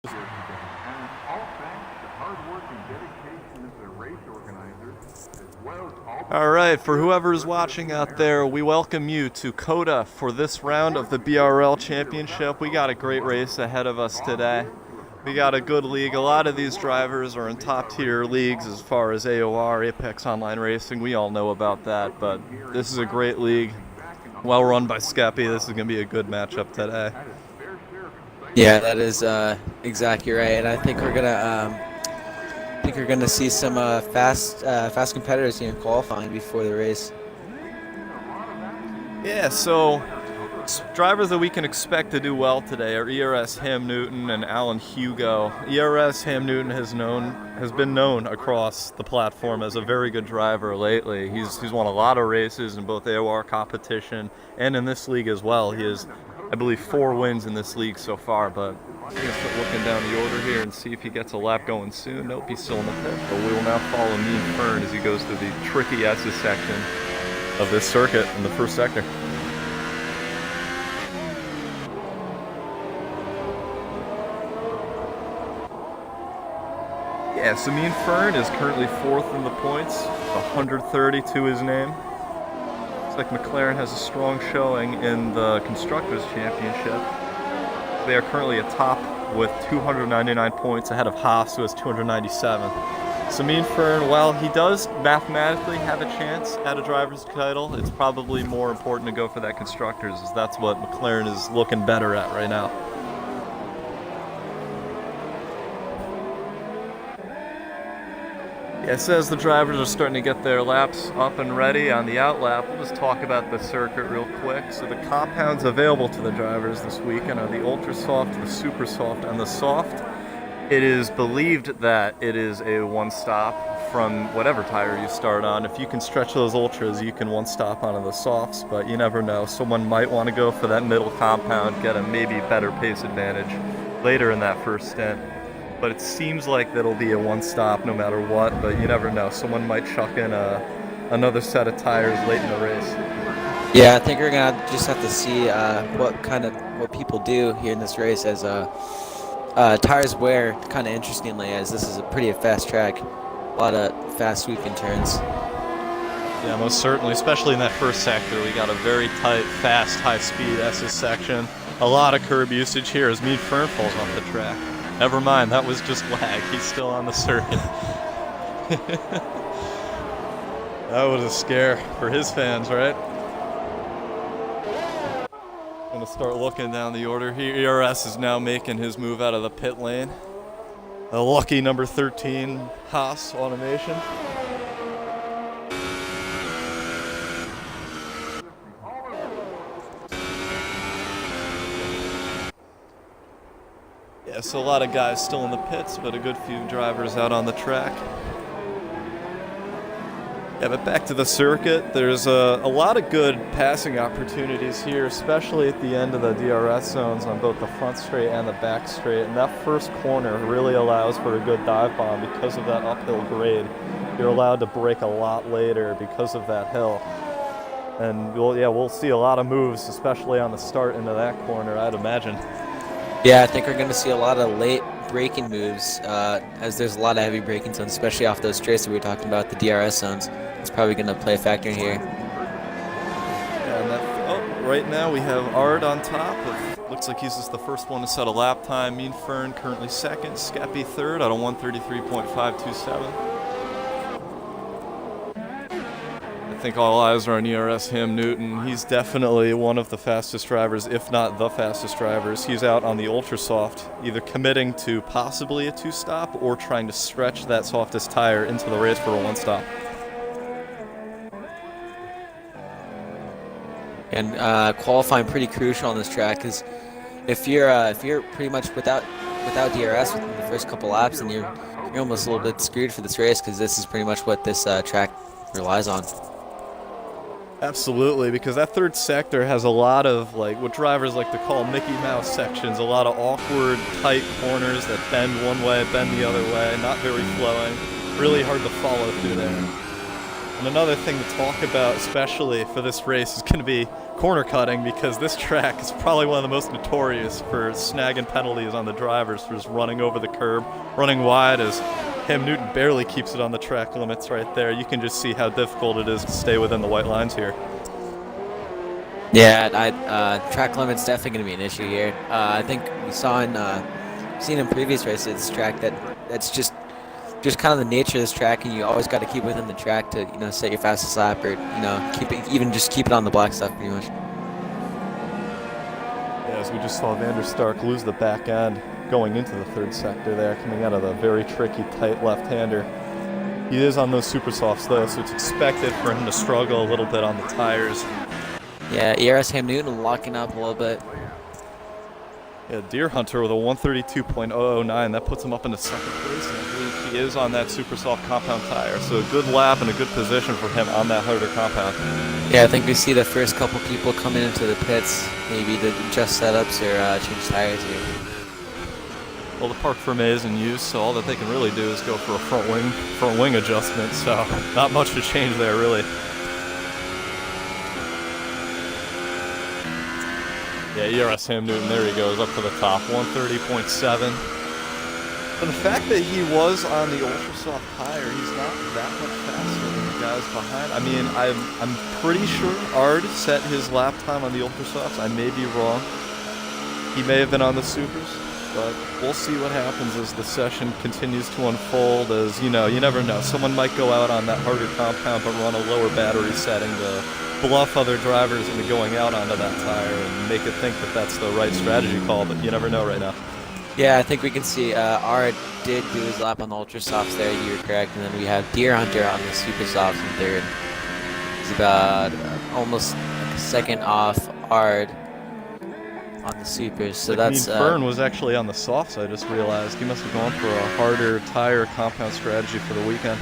And all thanks to hard work and dedication of the race organizers, as well as all. All right, for whoever's watching out there, we welcome you to COTA for this round of the BRL Championship. We got a great race ahead of us today. We got a good league. A lot of these drivers are in top-tier leagues as far as AOR, Apex Online Racing. We all know about that, but this is a great league. Well run by Skeppy. This is going to be a good matchup today. Yeah, that is exactly right, and I think we're gonna see some fast competitors here in qualifying before the race. Yeah, so drivers that we can expect to do well today are ERS Ham Newton and Alan Hugo. ERS Ham Newton has been known across the platform as a very good driver lately. He's won a lot of races in both AOR competition and in this league as well. He has, I believe, 4 wins in this league so far, but I'm going to start looking down the order here and see if he gets a lap going soon. Nope, he's still in the pit, but we will now follow Mean Fern as he goes through the tricky S's section of this circuit in the first sector. Yeah, so Mean Fern is currently 4th in the points, 130 to his name. Looks like McLaren has a strong showing in the Constructors' Championship. They are currently atop with 299 points ahead of Haas, who has 297. So Mean Fern, while he does mathematically have a chance at a driver's title, it's probably more important to go for that Constructors, as that's what McLaren is looking better at right now. Yeah, it says the drivers are starting to get their laps up and ready on the outlap. We'll just talk about the circuit real quick. So the compounds available to the drivers this weekend are the Ultra Soft, the Super Soft, and the Soft. It is believed that it is a one-stop from whatever tire you start on. If you can stretch those Ultras, you can one-stop onto the Softs, but you never know. Someone might want to go for that middle compound, get a maybe better pace advantage later in that first stint. But it seems like that'll be a one-stop no matter what, but you never know. Someone might chuck in another set of tires late in the race. Yeah, I think we're gonna just have to see what people do here in this race, as tires wear kind of interestingly, as this is a pretty fast track, a lot of fast sweeping turns. Yeah, most certainly, especially in that first sector. We got a very tight, fast, high-speed SS section. A lot of curb usage here as Mean Fern falls off the track. Never mind, that was just lag. He's still on the circuit. That was a scare for his fans, right? Gonna start looking down the order here. ERS is now making his move out of the pit lane. A lucky number 13 Haas automation. Yeah, so a lot of guys still in the pits, but a good few drivers out on the track. Yeah, but back to the circuit, there's a lot of good passing opportunities here, especially at the end of the DRS zones on both the front straight and the back straight. And that first corner really allows for a good dive bomb because of that uphill grade. You're allowed to brake a lot later because of that hill. And we'll see a lot of moves, especially on the start into that corner, I'd imagine. Yeah, I think we're going to see a lot of late braking moves, as there's a lot of heavy braking zones, especially off those straights that we were talking about, the DRS zones. It's probably going to play a factor here. Yeah, and right now we have Ard on top. It looks like he's just the first one to set a lap time. Mean Fern currently second, Skeppy third at a 1:33.527. I think all eyes are on ERS Ham Newton. He's definitely one of the fastest drivers, if not the fastest drivers. He's out on the Ultra Soft, either committing to possibly a 2-stop or trying to stretch that softest tire into the race for a 1-stop. And qualifying pretty crucial on this track, because if you're pretty much without DRS within the first couple laps, then you're almost a little bit screwed for this race, because this is pretty much what this track relies on. Absolutely, because that third sector has a lot of what drivers like to call Mickey Mouse sections, a lot of awkward, tight corners that bend one way, bend the other way, not very flowing, really hard to follow through there. And another thing to talk about, especially for this race, is going to be corner cutting, because this track is probably one of the most notorious for snagging penalties on the drivers for just running over the curb, running wide, as Ham Newton barely keeps it on the track limits right there. You can just see how difficult it is to stay within the white lines here. Yeah, track limit's definitely going to be an issue here. I think we saw seen in previous races this track that's just kind of the nature of this track, and you always got to keep within the track to set your fastest lap, or keep it on the black stuff pretty much. Yeah, as we just saw Van der Stark lose the back end going into the third sector there, coming out of the very tricky tight left-hander. He is on those super softs though, so it's expected for him to struggle a little bit on the tires. Yeah, ERS Ham Newton locking up a little bit. Yeah, Deer Hunter with a 132.009, that puts him up into second place, and I believe he is on that super soft compound tire. So a good lap and a good position for him on that harder compound. Yeah, I think we see the first couple people coming into the pits, maybe to adjust setups or change tires here. Well, the parc fermé is in use, so all that they can really do is go for a front wing adjustment, so not much to change there really. Yeah, ERS Ham Newton, there he goes, up to the top, 130.7. But the fact that he was on the ultra soft tire, he's not that much faster than the guys behind. I mean, I'm pretty sure Ard set his lap time on the ultra softs. I may be wrong. He may have been on the supers, but we'll see what happens as the session continues to unfold. As you never know. Someone might go out on that harder compound but run a lower battery setting to bluff other drivers into going out onto that tire and make it think that that's the right strategy call, but you never know right now. Yeah, I think we can see Ard did do his lap on the ultra softs there, you were correct, and then we have Deer Hunter on the super softs in third. He's about almost a second off Ard on the supers, so that's... Fern was actually on the softs, I just realized. He must have gone for a harder tire compound strategy for the weekend.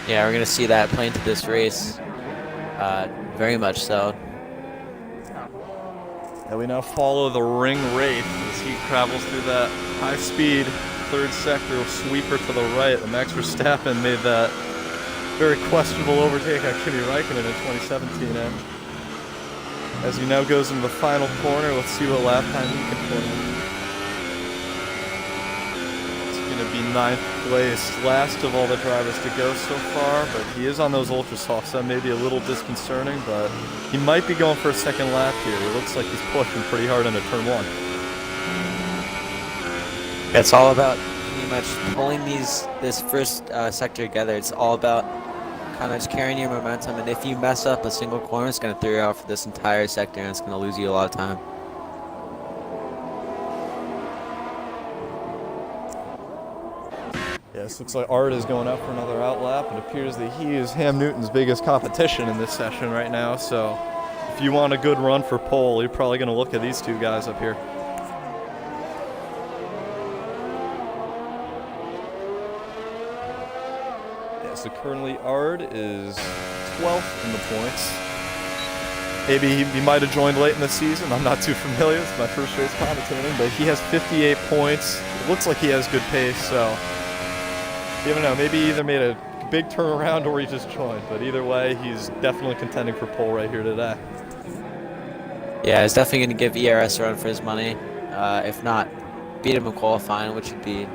Yeah, we're going to see that play into this race. Very much so. And we now follow the Ring Wraith as he travels through that high-speed third sector sweeper to the right. Max Verstappen made that very questionable overtake on Kimi Räikkönen in 2017. And as he now goes into the final corner, let's see what lap time he can put in. Going to be 9th place, last of all the drivers to go so far, but he is on those ultra softs. That may be a little disconcerting, but he might be going for a second lap here. It looks like he's pushing pretty hard into turn 1. It's all about pretty much pulling this first sector together. It's all about kind of just carrying your momentum, and if you mess up a single corner, it's going to throw you out for this entire sector, and it's going to lose you a lot of time. Yes, looks like Art is going up for another out lap. It appears that he is Ham Newton's biggest competition in this session right now, so if you want a good run for pole, you're probably going to look at these two guys up here. Yeah, so currently Ard is 12th in the points. Maybe he might have joined late in the season. I'm not too familiar. It's my first race commentating, but he has 58 points. It looks like he has good pace, so you don't know, maybe he either made a big turnaround or he just joined, but either way, he's definitely contending for pole right here today. Yeah, he's definitely going to give ERS a run for his money. If not, beat him in qualifying, which would be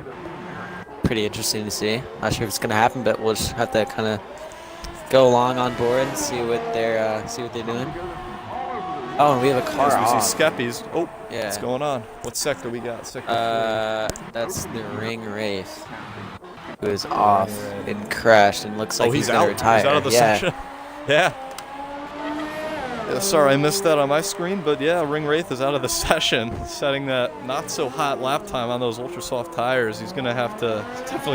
pretty interesting to see. Not sure if it's going to happen, but we'll just have to kind of go along on board and see what they're doing. Oh, and we have a car off. We see Skeppies. Oh, yeah. What's going on? What sector we got? Sector 4. That's the Ring Wraith, who is off and crashed and looks like he's going to retire. He's out of the section. Yeah, sorry, I missed that on my screen, but yeah, Ring Wraith is out of the session, setting that not so hot lap time on those ultra soft tires. He's definitely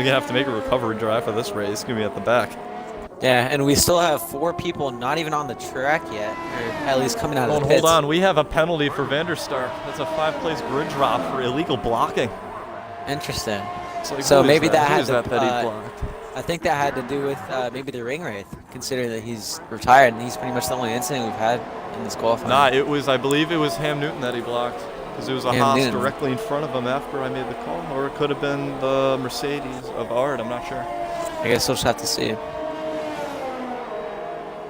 gonna have to make a recovery drive for this race. He's gonna be at the back. Yeah, and we still have 4 people not even on the track yet, or at least coming out of the pits. Hold on, we have a penalty for Van der Stark. That's a 5-place grid drop for illegal blocking. Interesting. So maybe that had to, that he blocked? I think that had to do with maybe the Ring Wraith, considering that he's retired and he's pretty much the only incident we've had in this qualifying. Nah, I believe it was Ham Newton that he blocked, because it was a Haas directly in front of him after I made the call, or it could have been the Mercedes of Ard, I'm not sure. I guess we'll just have to see.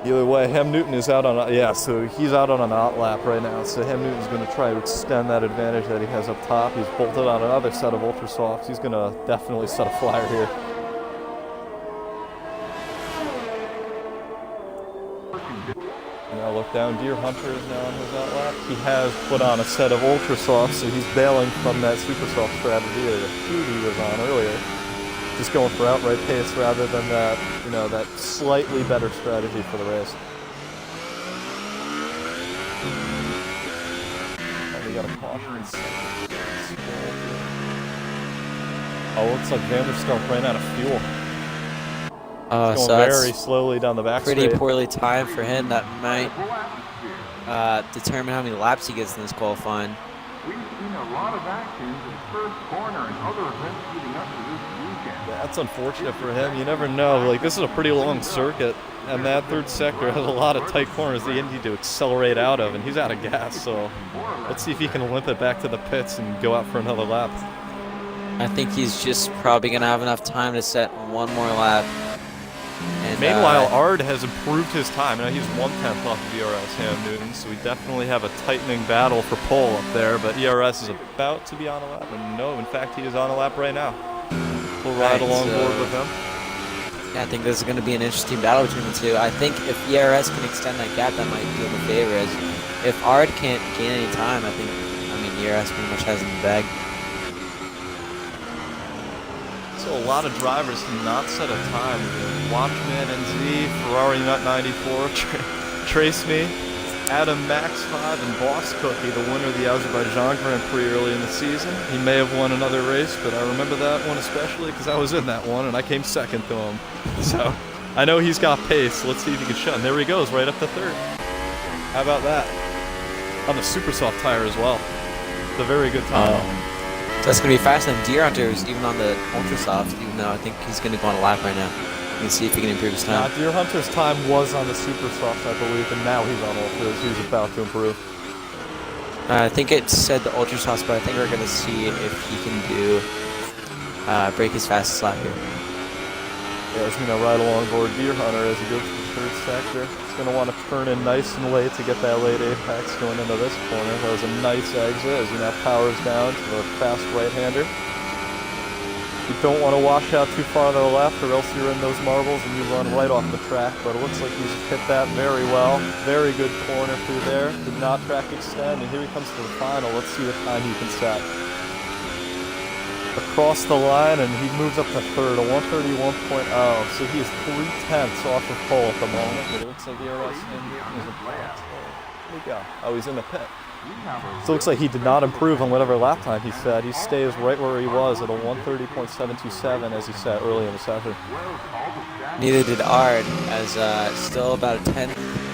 Either way, Ham Newton is out on so he's out on an out lap right now. So Ham Newton's going to try to extend that advantage that he has up top. He's bolted on another set of ultra softs. He's going to definitely set a flyer here. Now look down, Deer Hunter is now on his out lap. He has put on a set of ultra softs, so he's bailing from that super soft strategy or the feud he was on earlier. Just going for outright pace rather than that, that slightly better strategy for the race. And we got a caution in second. Oh, looks like Vanderstelp ran out of fuel. He's going very slowly down the back pretty straight. Poorly timed for him. That might determine how many laps he gets in this qualifying. We've seen a lot of action in the first corner and other events leading up to this weekend. That's unfortunate for him. You never know. Like, this is a pretty long circuit, and that third sector has a lot of tight corners that you need to accelerate out of, and he's out of gas. So let's see if he can limp it back to the pits and go out for another lap. I think he's just probably going to have enough time to set one more lap. And, meanwhile, Ard has improved his time. Now he's 1/10 off of ERS Ham Newton, so we definitely have a tightening battle for pole up there. But ERS is about to be on a lap, and no, in fact, he is on a lap right now. We'll ride along board with him. Yeah, I think this is going to be an interesting battle between the two. I think if ERS can extend that gap, that might do him a favor. As if Ard can't gain any time, I mean, ERS pretty much has him in the bag. So a lot of drivers did not set a time. Watchman NZ, Ferrari Nut 94, Trace Me, Adam Max 5, and Boss Cookie, the winner of the Azerbaijan Grand Prix early in the season. He may have won another race, but I remember that one especially because I was in that one and I came second to him. So I know he's got pace. Let's see if he can shut. And there he goes, right up to third. How about that? On the super soft tire as well. It's a very good time. So that's going to be fascinating. Deer Hunter is even on the ultra soft, even though I think he's going to go on a lap right now. You can see if he can improve his time. Deer Hunter's time was on the super soft, I believe, and now he's on ultras. He's about to improve. I think it said the ultra soft, but I think we're going to see if he can do break his fastest lap here. Yeah, he's going to ride along board Deer Hunter as he goes to the third sector. He's going to want to turn in nice and late to get that late apex going into this corner. That was a nice exit as he now powers down to the fast right-hander. You don't want to wash out too far to the left or else you're in those marbles and you run right off the track, but it looks like he's hit that very well. Very good corner through there. Did not track extend, and here he comes to the final. Let's see what time he can set. Across the line, and he moves up to third, a 131.0. So he is 3/10 off of pole at the moment, but it looks like ERS is a where'd he go? Oh, he's in the pit. So it looks like he did not improve on whatever lap time he set. He stays right where he was at a 130.727 as he set early in the session. Neither did Ard, as still about a 10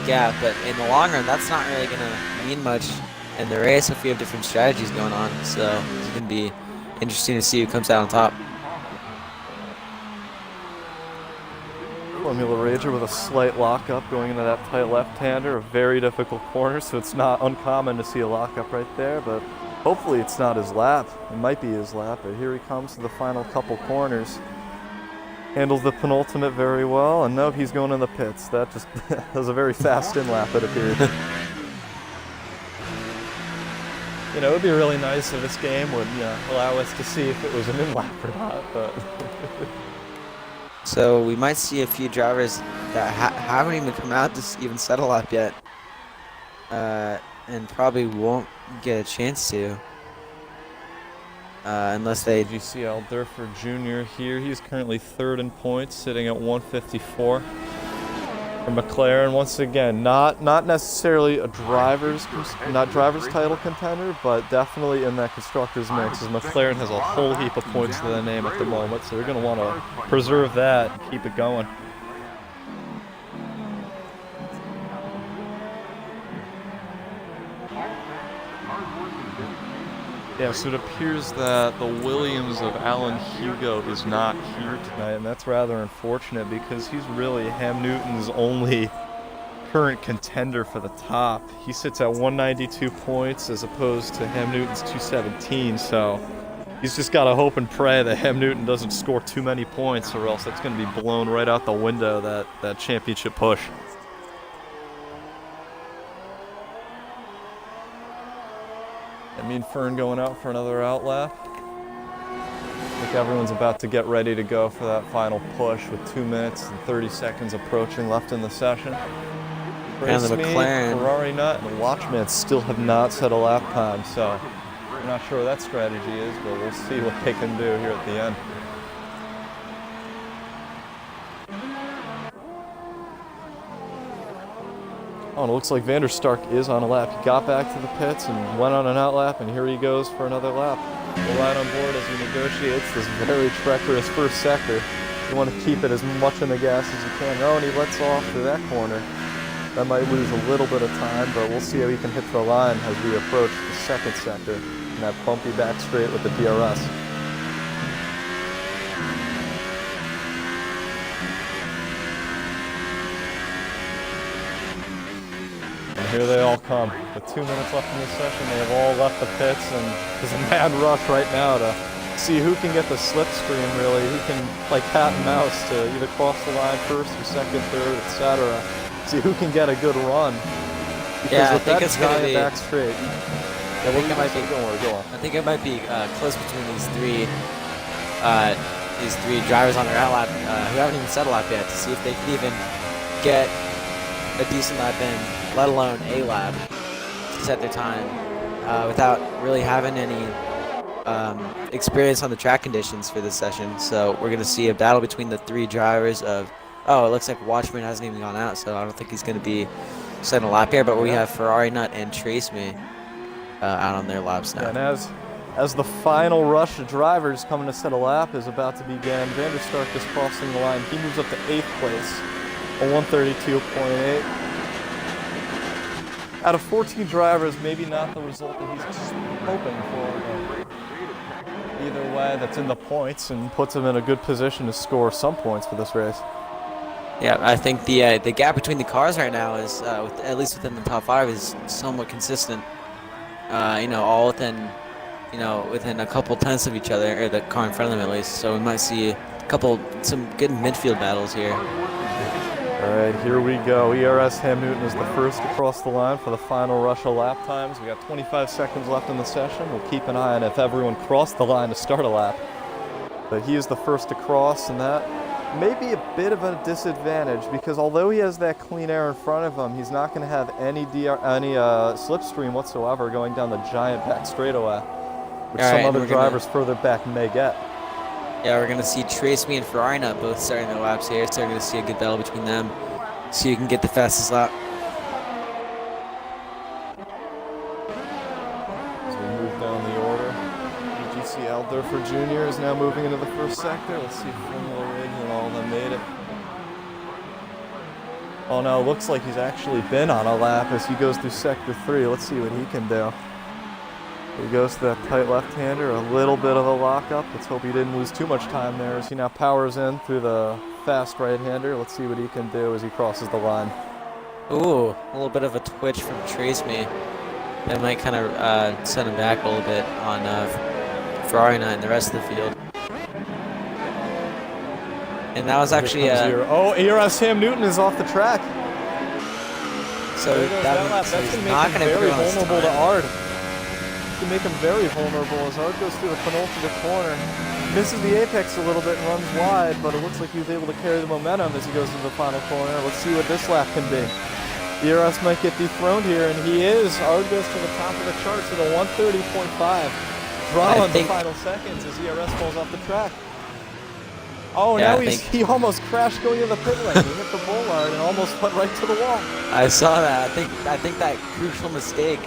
gap, but in the long run, that's not really going to mean much in the race if we have different strategies going on. So it's going to be interesting to see who comes out on top. Formula Rager with a slight lockup going into that tight left-hander, a very difficult corner, so it's not uncommon to see a lockup right there, but hopefully it's not his lap. It might be his lap, but here he comes to the final couple corners. Handles the penultimate very well, and now he's going in the pits. That just was a very fast in-lap, it appeared. It would be really nice if this game would allow us to see if it was an in-lap or not, but... So we might see a few drivers that haven't even come out to even set a lap yet, and probably won't get a chance to, unless they... GCL Durford Jr. here. He's currently third in points, sitting at 154. For McLaren, once again, not necessarily a driver's title contender, but definitely in that constructors mix, as McLaren has a whole heap of points to their name at the moment, so they're going to want to preserve that and keep it going. Yeah, so it appears that the Williams of Alan Hugo is not here tonight, and that's rather unfortunate because he's really Ham Newton's only current contender for the top. He sits at 192 points as opposed to Ham Newton's 217, so he's just got to hope and pray that Ham Newton doesn't score too many points, or else that's going to be blown right out the window, that championship push. Me and Fern going out for another out lap. I think everyone's about to get ready to go for that final push with 2 minutes and 30 seconds approaching left in the session. And the Me, McLaren. Ferrari Nut, and the Watchman still have not set a lap time, so I'm not sure what that strategy is, but we'll see what they can do here at the end. Oh, and it looks like Van der Stark is on a lap. He got back to the pits and went on an out lap, and here he goes for another lap. We'll ride on board as he negotiates this very treacherous first sector. You want to keep it as much in the gas as you can. Oh, and he lets off through that corner. That might lose a little bit of time, but we'll see how he can hit the line as we approach the second sector in that bumpy back straight with the DRS. And here they all come. With 2 minutes left in the session, they have all left the pits, and there's a mad rush right now to see who can get the slipstream, really, who can play cat and mouse to either cross the line first or second, third, etc. See who can get a good run. Because with that giant back straight, I think it might be. Go on. I think it might be close between these three drivers on their out lap who haven't even set a lap yet, to see if they can even get a decent lap in, let alone a lap, to set their time without really having any experience on the track conditions for this session. So we're going to see a battle between the three drivers of. Oh, it looks like Watchman hasn't even gone out, so I don't think he's going to be setting a lap here. But we have Ferrari Nut and Trace Me out on their laps now. And as the final rush of drivers coming to set a lap is about to begin, Van der Stark is crossing the line. He moves up to 8th place, a 132.8. Out of 14 drivers, maybe not the result that he's hoping for. But either way, that's in the points and puts him in a good position to score some points for this race. Yeah, I think the gap between the cars right now is, at least within the top 5, is somewhat consistent. All within, within a couple tenths of each other, or the car in front of them at least. So we might see some good midfield battles here. All right, here we go. ERS Ham Newton is the first to cross the line for the final rush of lap times. We got 25 seconds left in the session. We'll keep an eye on if everyone crossed the line to start a lap. But he is the first to cross, and that may be a bit of a disadvantage because although he has that clean air in front of him, he's not going to have any slipstream whatsoever going down the giant back straightaway, which some other drivers further back may get. Yeah, we're going to see Trace Me and Ferrari Nut both starting their laps here, so we're going to see a good battle between them. See who can get the fastest lap. As we move down the order, EGC Aldorfer Jr. is now moving into the first sector. Let's see if Formula Ridge and all of them made it. Oh no, looks like he's actually been on a lap as he goes through sector 3. Let's see what he can do. He goes to that tight left-hander, a little bit of a lockup. Let's hope he didn't lose too much time there as he now powers in through the fast right-hander. Let's see what he can do as he crosses the line. Ooh, a little bit of a twitch from Trace Me. That might kind of set him back a little bit on Ferrari Nut and the rest of the field. And that was actually ERS Ham Newton is off the track. So that's going to make him very vulnerable to Ard. Can make him very vulnerable as Ard goes through the penultimate corner, misses the apex a little bit and runs wide, but it looks like he was able to carry the momentum as he goes into the final corner. Let's see what this lap can be. ERS might get dethroned here, and he is. Ard goes to the top of the charts with a 130.5. Draw in the final seconds as ERS falls off the track. Oh, yeah, now he almost crashed going into the pit lane. He hit the bollard and almost went right to the wall. I saw that. I think that crucial mistake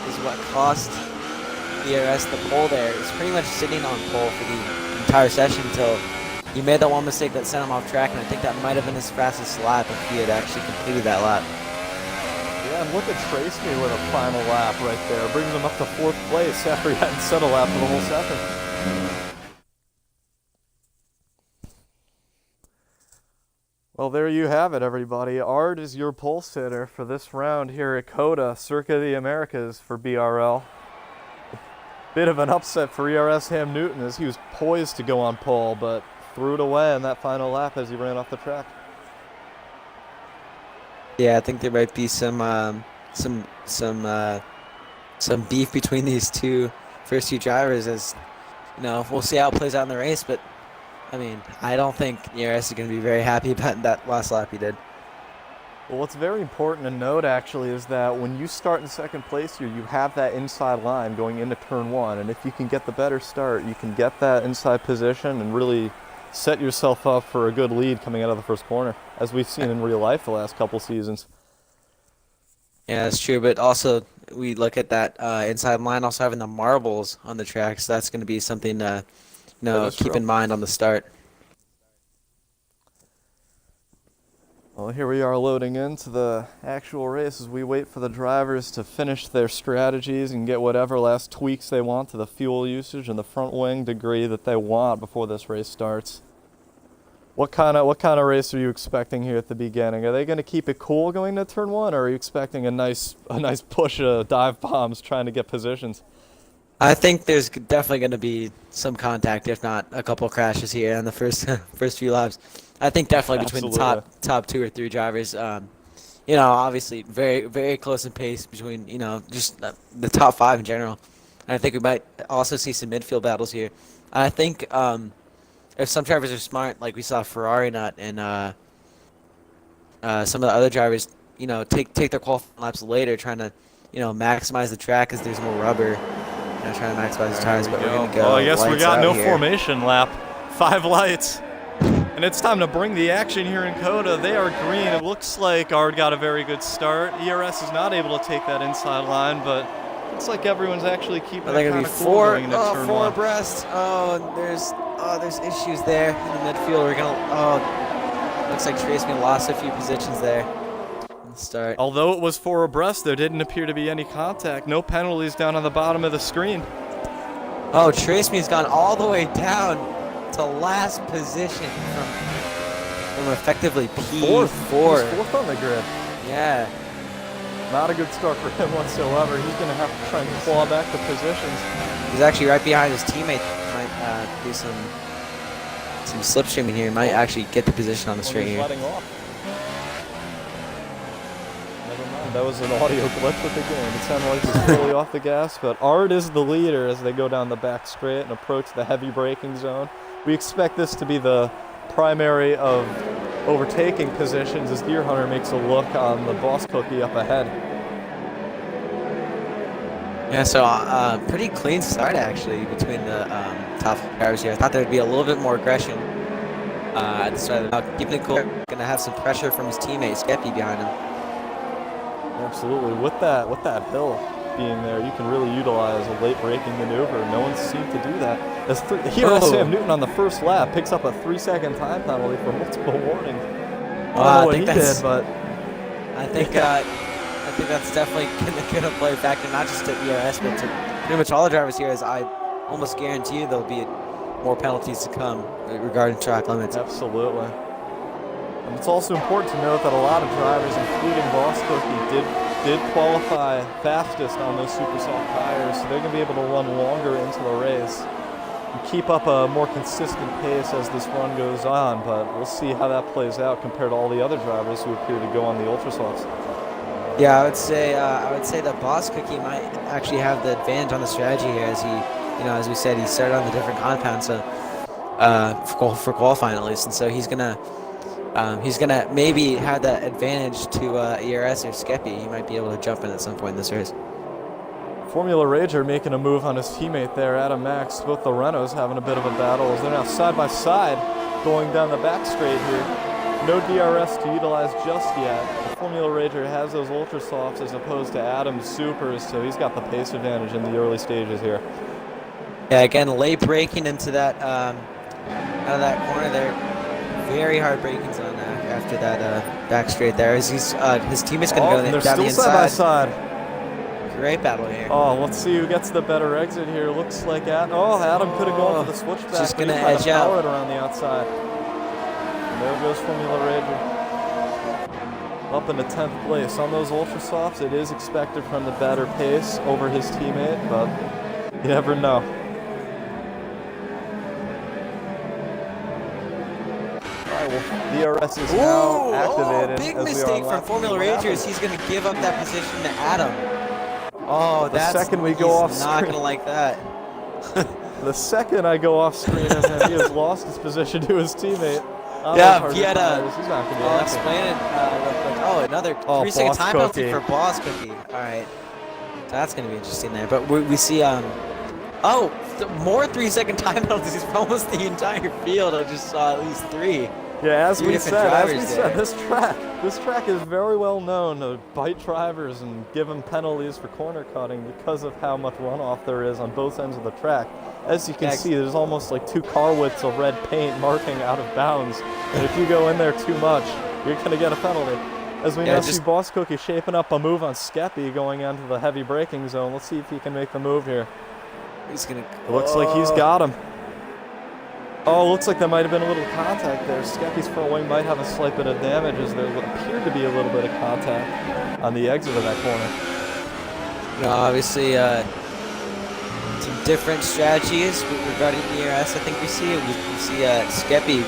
is what cost ERS the pole there. He's pretty much sitting on pole for the entire session until he made that one mistake that sent him off track, and I think that might have been his fastest lap if he had actually completed that lap. Yeah, and look at Trace Me with a final lap right there. Brings him up to 4th place after he hadn't set a lap for the whole session. Well, there you have it, everybody. Ard is your pole sitter for this round here at COTA, Circuit of the Americas for BRL. Bit of an upset for ERS Ham Newton as he was poised to go on pole, but threw it away in that final lap as he ran off the track. Yeah, I think there might be some some beef between these first two drivers. As you know, we'll see how it plays out in the race. But I mean, I don't think ERS is going to be very happy about that last lap he did. Well, what's very important to note actually is that when you start in second place here, you have that inside line going into turn 1, and if you can get the better start, you can get that inside position and really set yourself up for a good lead coming out of the first corner, as we've seen in real life the last couple seasons. Yeah, that's true, but also we look at that inside line also having the marbles on the track, so that's going to be something to keep in mind on the start. Well, here we are loading into the actual race as we wait for the drivers to finish their strategies and get whatever last tweaks they want to the fuel usage and the front wing degree that they want before this race starts. What kind of race are you expecting here at the beginning? Are they going to keep it cool going to turn 1, or are you expecting a nice push of dive bombs trying to get positions? I think there's definitely going to be some contact, if not a couple crashes here in the first few laps. I think definitely between the top 2 or 3 drivers. Obviously very, very close in pace between, just the top 5 in general. And I think we might also see some midfield battles here. I think if some drivers are smart, like we saw Ferrari not and some of the other drivers, take their qualifying laps later, trying to, maximize the track because there's more rubber. Trying to maximize the tires, but we're going to go. Well, I guess we got no here. Formation lap. 5 lights. And it's time to bring the action here in Coda. They are green. It looks like Ard got a very good start. ERS is not able to take that inside line, but looks like everyone's actually keeping it kind of cool going into turn 4 1. abreast. There's issues there in the midfield. Looks like Traceman lost a few positions there. Start. Although it was 4 abreast, there didn't appear to be any contact. No penalties down on the bottom of the screen. Oh, Traceman's gone all the way down to last position from effectively P4. Fourth on the grid. Yeah. Not a good start for him whatsoever. He's going to have to try and claw back the positions. He's actually right behind his teammate. Might do some slipstreaming here. He might actually get the position on the straight here. Letting off. That was an audio glitch with the game. It sounded like he was fully off the gas, but Ard is the leader as they go down the back straight and approach the heavy braking zone. We expect this to be the primary of overtaking positions as Deer Hunter makes a look on the boss cookie up ahead. Yeah, so pretty clean start actually between the top drivers here. I thought there would be a little bit more aggression at the start. Keeping it cool, gonna have some pressure from his teammate Skeppy behind him. Absolutely. With that hill being there, you can really utilize a late braking maneuver. No one seemed to do that. Sam Newton on the first lap picks up a 3-second time penalty for multiple warnings. I don't know what he did, but I think that's definitely gonna play a factor, not just to ERS, but to pretty much all the drivers here. As I almost guarantee you there'll be more penalties to come regarding track limits. Absolutely. And it's also important to note that a lot of drivers, including Boss Cookie, did qualify fastest on those super soft tires, so they're going to be able to run longer into the race and keep up a more consistent pace as this run goes on, but we'll see how that plays out compared to all the other drivers who appear to go on the Ultra Softs. Yeah, I would say that Boss Cookie might actually have the advantage on the strategy here, as he, as we said, he started on the different compound, so for qualifying at least, and so he's gonna maybe have that advantage to ERS or Skeppy. He might be able to jump in at some point in this race. Formula Rager making a move on his teammate there, Adam Max. Both the Renaults having a bit of a battle as they're now side by side going down the back straight here. No DRS to utilize just yet. The Formula Rager has those Ultra Softs as opposed to Adam's Supers, so he's got the pace advantage in the early stages here. Yeah, again, late braking into that out of that corner there. Very hard braking zone after that back straight there. As his teammate's going to go down the inside. Side by side. Great battle here. Oh, let's see who gets the better exit here. Looks like Adam could have gone for the switchback. Just going to edge out. Power it around the outside. And there goes Formula Rager. Up into 10th place. On those Ultra Softs, it is expected from the better pace over his teammate, but you never know. DRS is now activated. Big mistake from Formula Ragers. He's going to give up that position to Adam. Oh, The second we go off not screen. gonna like that. The second I go off screen as he has lost his position to his teammate. Yeah, if he had He's not gonna be I'll happy. explain it real quick. Oh, another Oh, 3-second Boss time penalty Cookie. for Boss Cookie. All right, so that's gonna be interesting there. But we see more 3-second time penalties for almost the entire field. I just saw at least 3. Yeah, as Three we different said, drivers there. this track is very well known to bite drivers and give them penalties for corner cutting because of how much runoff there is on both ends of the track. As you can Yeah, see, there's almost like 2 car widths of red paint marking out of bounds. And if you go in there too much, you're going to get a penalty. As we now see Boss Cookie shaping up a move on Skeppy going onto the heavy braking zone. Let's see if he can make the move here. He's gonna. It looks like he's got him. Oh, looks like there might have been a little contact there. Skeppy's front wing might have a slight bit of damage as there appeared to be a little bit of contact on the exit of that corner. Obviously, some different strategies regarding the ERS. I think we see Skeppy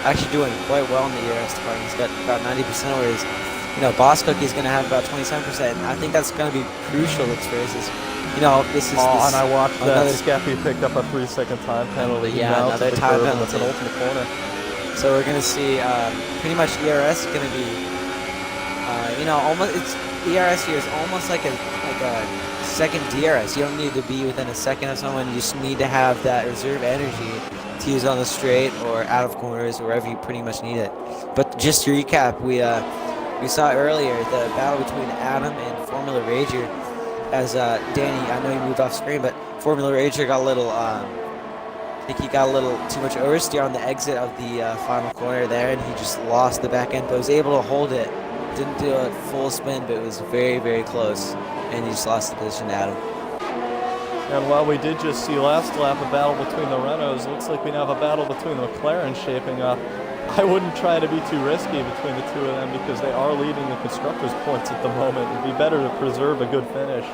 actually doing quite well in the ERS department. He's got about 90%, whereas Boss Cookie's going to have about 27%. And I think that's going to be crucial this race. This is. And I watched that Skeppy picked up a 3-second time penalty. Yeah, another time penalty. In the penultimate corner. So we're going to see pretty much ERS is going to be, almost ERS here is almost like a second DRS. You don't need to be within a second of someone. You just need to have that reserve energy to use on the straight or out of corners, wherever you pretty much need it. But just to recap, we saw earlier the battle between Adam and Formula Rager. As Danny, I know he moved off screen, but Formula Rager got a little, I think he got a little too much oversteer on the exit of the final corner there, and he just lost the back end, but was able to hold it. Didn't do a full spin, but it was very, very close, and he just lost the position to Adam. And while we did just see last lap a battle between the Renaults, it looks like we now have a battle between the McLarens shaping up. I wouldn't try to be too risky between the two of them because they are leading the constructors' points at the moment. It'd be better to preserve a good finish,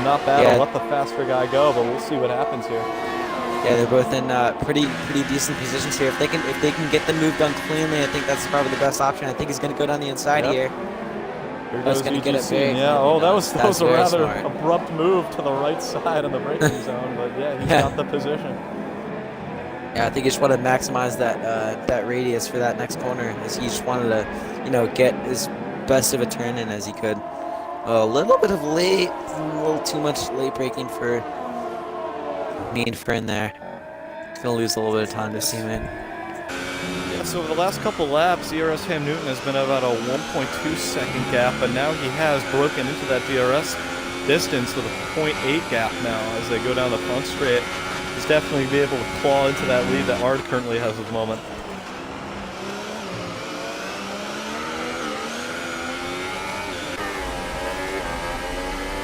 not battle, let the faster guy go. But we'll see what happens here. Yeah, they're both in pretty decent positions here. If they can get the move done cleanly, I think that's probably the best option. I think he's going to go down the inside here. Here goes going to get it very that was a rather abrupt move to the right side in the braking zone, but yeah, he's got the position. Yeah, I think he just wanted to maximize that radius for that next corner, as he just wanted to, get as best of a turn in as he could. A little bit of a little too much late braking for me and Fern there. Gonna lose a little bit of time to his teammate. Yeah, so over the last couple laps, ERS Ham Newton has been about a 1.2 second gap, but now he has broken into that DRS distance with a 0.8 gap now as they go down the front straight. He's definitely be able to claw into that lead that Ard currently has at the moment.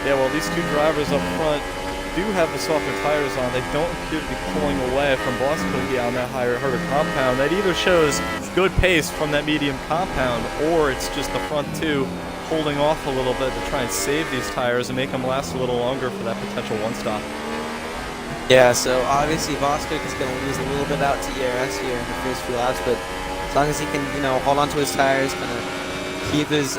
Yeah, well, these two drivers up front do have the softer tires on. They don't appear to be pulling away from Boss Cookie on that harder compound. That either shows good pace from that medium compound, or it's just the front two holding off a little bit to try and save these tires and make them last a little longer for that potential one-stop. Yeah, so obviously Boss Cook is going to lose a little bit out to ERS here in the first few laps, but as long as he can, hold on to his tires, kind of keep his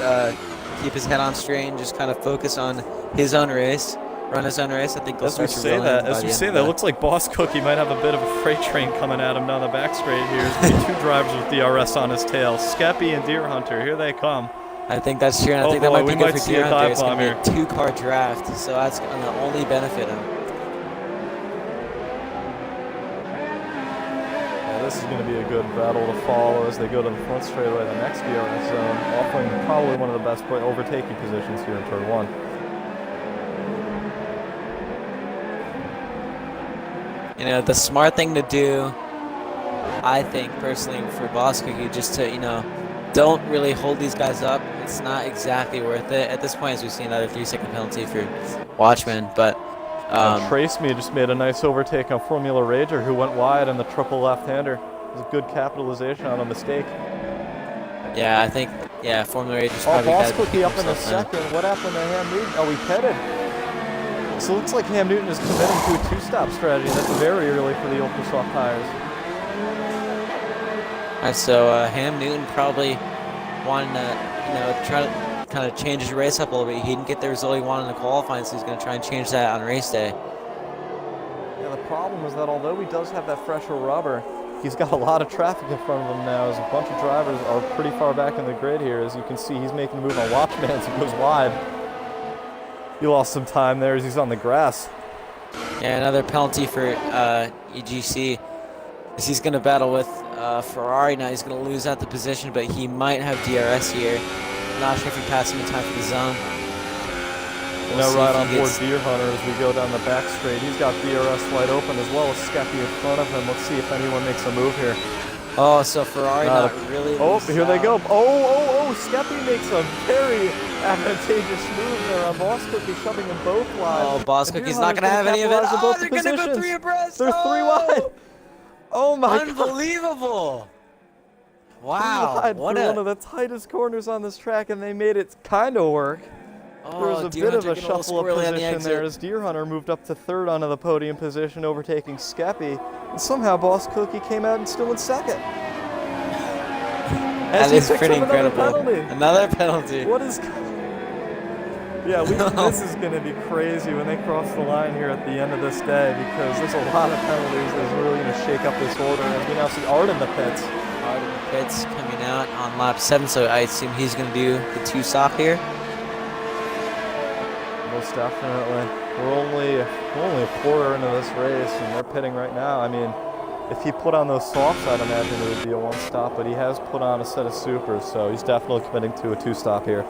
head on straight, and just kind of focus on his own race, run his own race, I think he'll start to roll in. As we say that, it looks like Boss Cookie might have a bit of a freight train coming at him down the back straight here. There's going to be 2 drivers with DRS on his tail, Skeppy and Deer Hunter. Here they come. I think that's true, and I think that might be good for Deer Hunter. It's going to be a 2-car draft, so that's going to only benefit him. This is going to be a good battle to follow as they go to the front straightaway, the next DRS zone, offering probably one of the best overtaking positions here in turn 1. The smart thing to do, I think, personally, for Boss Cookie, just to, don't really hold these guys up. It's not exactly worth it. At this point, as we've seen, another 3-second penalty for Watchman, but Trace Me just made a nice overtake on Formula Rager, who went wide on the triple left-hander. It was a good capitalization on a mistake. Yeah, I think, Formula Rager's probably Boss Cookie up in a second. What happened to Ham Newton? Oh, he pitted. So it looks like Ham Newton is committing to a 2-stop strategy. That's very early for the ultra soft tires. Alright, so Ham Newton probably wanting to, try to kind of change his race up a little bit. He didn't get the result he wanted in the qualifying, so he's going to try and change that on race day. Yeah, the problem is that although he does have that fresher rubber, he's got a lot of traffic in front of him now, as a bunch of drivers are pretty far back in the grid here. As you can see, he's making a move on Watchman as he goes wide. He lost some time there as he's on the grass. Yeah, another penalty for EGC, as he's going to battle with Ferrari now. He's going to lose out the position, but he might have DRS here. Not sure if he passed him in time for the zone. Now right on board Deer Hunter as we go down the back straight. He's got DRS wide open as well as Skeppy in front of him. Let's see if anyone makes a move here. Oh, so Ferrari not really. Oh, here they go. Oh, Skeppy makes a very advantageous move there on Boss Cookie, shoving them both wide. Oh, Boss Cookie's not going to have any of it. Oh, they're going to go 3 abreast. They're 3 wide. Oh my God. Unbelievable. Wow. What one of the tightest corners on this track, and they made it kind of work. Oh, there was a bit of a shuffle of position there as Deer Hunter moved up to 3rd onto the podium position, overtaking Skeppy. And somehow Boss Cookie came out and still in 2nd. That is pretty incredible. Another penalty. What is... Yeah, this is going to be crazy when they cross the line here at the end of this day, because there's a lot of penalties that's really going to shake up this order. As we now see Art in the pits. Art in the pits coming out on lap 7, so I assume he's going to do the 2-stop here. Most definitely. We're only a quarter into this race, and they're pitting right now. I mean, if he put on those softs, I'd imagine it would be a 1-stop, but he has put on a set of supers, so he's definitely committing to a 2-stop here.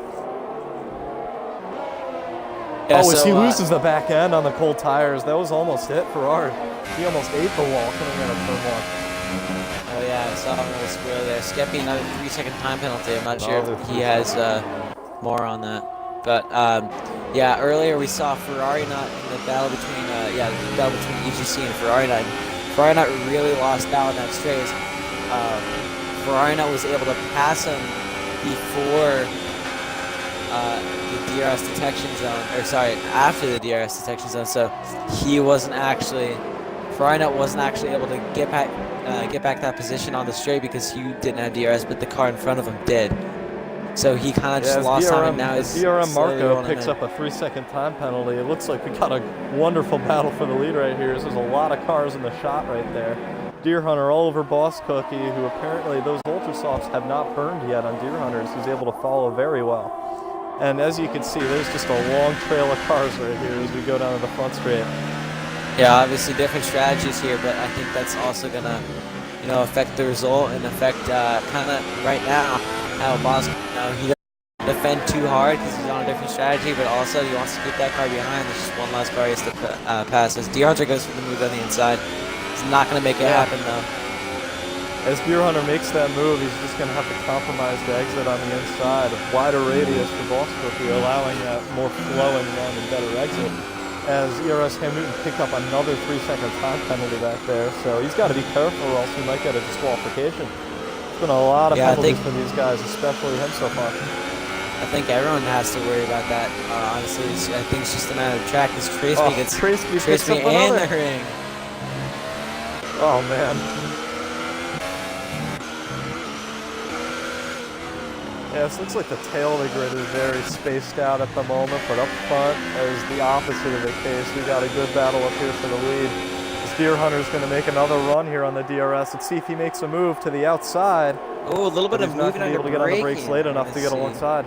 Yeah, as he loses the back end on the cold tires, that was almost it for Art. He almost ate the wall coming out of turn 1. Oh yeah, I saw him a little square there. Skeppy, another 3-second time penalty. I'm not sure if he has more on that. But yeah, earlier we saw Ferrari not in the battle between the battle between EGC and Ferrari Nut. Ferrari Nut really lost out in that straight. Ferrari Nut was able to pass him before the DRS detection zone, or sorry, after the DRS detection zone. So he wasn't actually, Ferrari Nut wasn't actually able to get back that position on the straight because he didn't have DRS, but the car in front of him did. So he kind of just lost time, and now he's BRM Marco picks up a 3-second time penalty. It looks like we got a wonderful battle for the lead right here. There's a lot of cars in the shot right there. Deer Hunter all over Boss Cookie, who apparently those Ultra Softs have not burned yet on Deer Hunters. He's able to follow very well. And as you can see, there's just a long trail of cars right here as we go down to the front straight. Yeah, obviously different strategies here, but I think that's also gonna, affect the result and affect kind of right now how Boss, he doesn't defend too hard because he's on a different strategy, but also he wants to keep that car behind. There's just one last car he has to pass. As Deer Hunter goes for the move on the inside, he's not gonna make it happen though. As Deer Hunter makes that move, he's just going to have to compromise the exit on the inside. Wider radius for Boss Cookie, allowing a more flowing run and better exit. As ERS Cam Newton picked up another 3-second time penalty back there, so he's got to be careful or else he might get a disqualification. It's been a lot of penalties for these guys, especially him so far. I think everyone has to worry about that. Honestly, I think it's just a matter of track. Because Traceby gets Traceby in the ring. Oh man. Yeah, this looks like the tail of the grid is very spaced out at the moment, but up front is the opposite of the case. We got a good battle up here for the lead. This Deer Hunter's going to make another run here on the DRS. Let's see if he makes a move to the outside. Oh, a little bit of moving under braking. He's not going to be able to get on the brakes late enough to get alongside.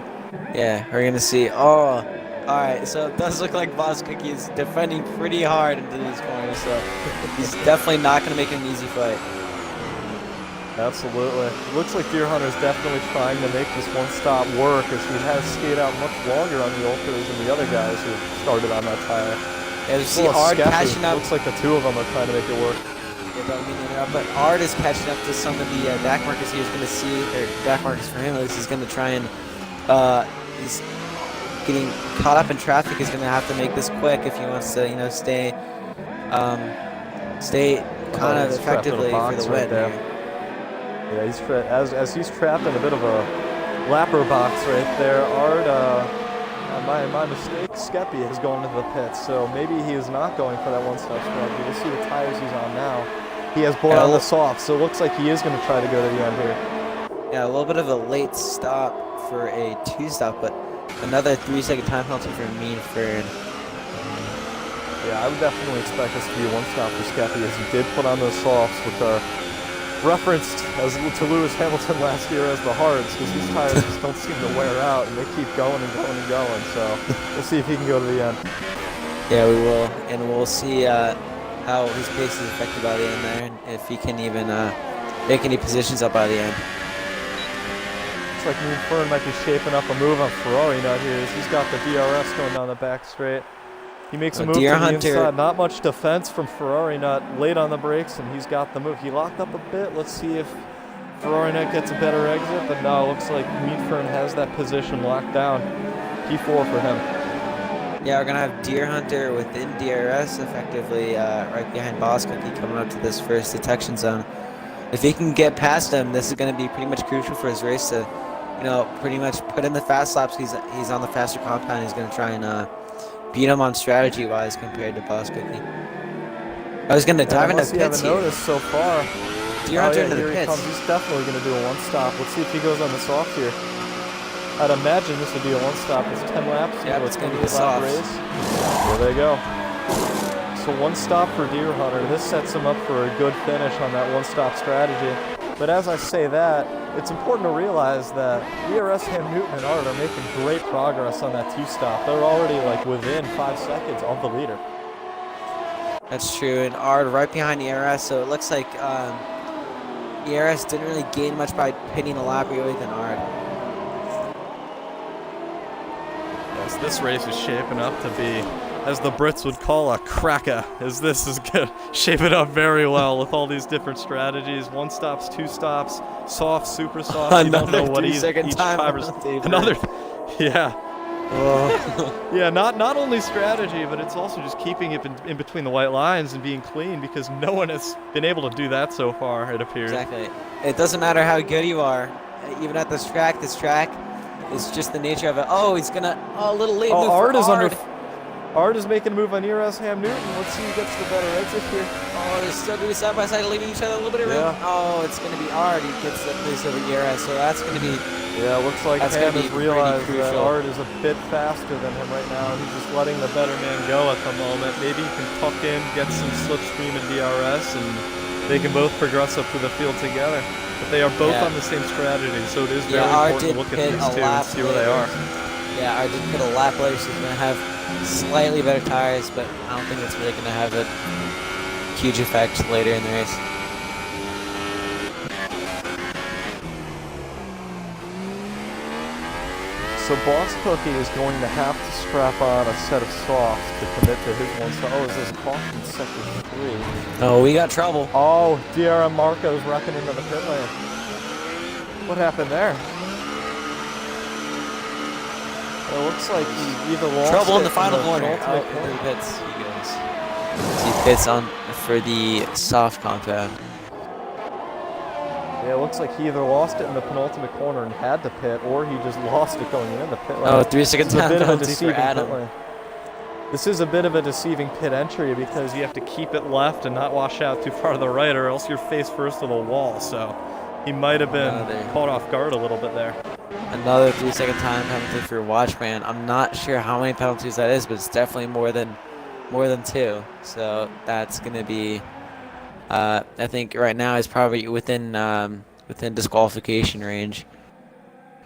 Yeah, we're going to see. Oh, all right. So it does look like Boss Cookie is defending pretty hard into these corners, so he's definitely not going to make it an easy fight. Absolutely. It looks like Deer Hunter's definitely trying to make this one-stop work, as he has skated out much longer on the Ultras than the other guys who started on that tire. Yeah, you see Art catching up. Looks like the two of them are trying to make it work. Yeah, but Art is catching up to some of the back markers he was going to see, or back markers for him. At least he's going to try and, he's getting caught up in traffic. He's going to have to make this quick if he wants to, stay kind of effectively for the win. Yeah, he's as he's trapped in a bit of a lapper box right there. Art, my mistake, Skeppy has gone into the pits, so maybe he is not going for that one-stop start. You can see the tires he's on now. He has bought on the soft, so it looks like he is going to try to go to the end here. Yeah, a little bit of a late stop for a 2-stop, but Another 3-second time penalty for Mean Fern. Yeah, I would definitely expect this to be a one-stop for Skeppy, as he did put on those softs, which are referenced as to Lewis Hamilton last year as the hards, because these tires just don't seem to wear out, and they keep going and going and going. So we'll see if he can go to the end. Yeah, we will, and we'll see how his pace is affected by the end there, and if he can even make any positions up by the end. Looks like Mean Fern might be shaping up a move on Ferrari Nut here, as he's got the DRS going down the back straight. He makes a move to the inside. Not much defense from Ferrari Nut, late on the brakes, and he's got the move. He locked up a bit. Let's see if Ferrari Nut gets a better exit, but no, it looks like Mean Fern has that position locked down. P4 for him. Yeah, we're going to have Deer Hunter within DRS, effectively right behind Boss Cookie, coming up to this first detection zone. If he can get past him, this is going to be pretty much crucial for his race to, you know, pretty much put in the fast laps. He's on the faster compound. He's going to try and beat him on strategy-wise compared to Boss Cookie. I was going to dive into pits here. Noticed so far. Deer Hunter into the here pits. He comes. He's definitely going to do a one-stop. Let's see if he goes on the soft here. I'd imagine this would be a one-stop. It's 10 laps. Yeah, it's going to be the soft race. There they go. So one stop for Deer Hunter. This sets him up for a good finish on that one-stop strategy. But as I say that, it's important to realize that DRS, Ham Newton, and Art are making great progress on that two-stop. They're already like within 5 seconds of the leader. That's true, and Art right behind ERS, so it looks like ERS didn't really gain much by pitting a lap earlier than Art. Yes, this race is shaping up to be, as the Brits would call, a cracker, as this is shaping up very well with all these different strategies. One stops, two stops, soft, super soft. You don't know what each driver's... Another, yeah. Yeah, not only strategy, but it's also just keeping it in between the white lines and being clean, because no one has been able to do that so far, it appears. Exactly. It doesn't matter how good you are. Even at this track is just the nature of it. Oh, he's gonna... Oh, a little late move for Ard. Ard is making a move on ERS Ham Newton. Let's see who gets the better exit here. Oh, they're still going to be side by side, leaving each other a little bit of room. Yeah. Oh, it's going to be Ard. He gets the place over ERS, so that's going to be... Yeah, it looks like Ham has realized that Ard is a bit faster than him right now. He's just letting the better man go at the moment. Maybe he can tuck in, get some slipstream in DRS, and they can both progress up to the field together. But they are both on the same strategy, so it is very important to look at these two and see where they are. Yeah, Ard did put a lap later, so he's going to have slightly better tires, but I don't think it's really going to have a huge effect later in the race. So Boss Cookie is going to have to strap on a set of softs to commit to his one stop. Oh, is this caution in sector 3? Oh, we got trouble. Oh, DRM Marco's wrecking into the pit lane. What happened there? It looks like he either lost trouble in the final corner. Oh, he pits. He goes. So he pits on for the soft compound. Yeah, it looks like he either lost it in the penultimate corner and had to pit, or he just lost it going in the pit lane. Oh, 3 second time penalty for Adam. Pit lane. This is a bit of a deceiving pit entry because you have to keep it left and not wash out too far to the right, or else you're face first to the wall. So he might have been caught off guard a little bit there. Another 3 second time penalty for Watchman. I'm not sure how many penalties that is, but it's definitely more than 2. So that's going to be, I think right now is probably within disqualification range,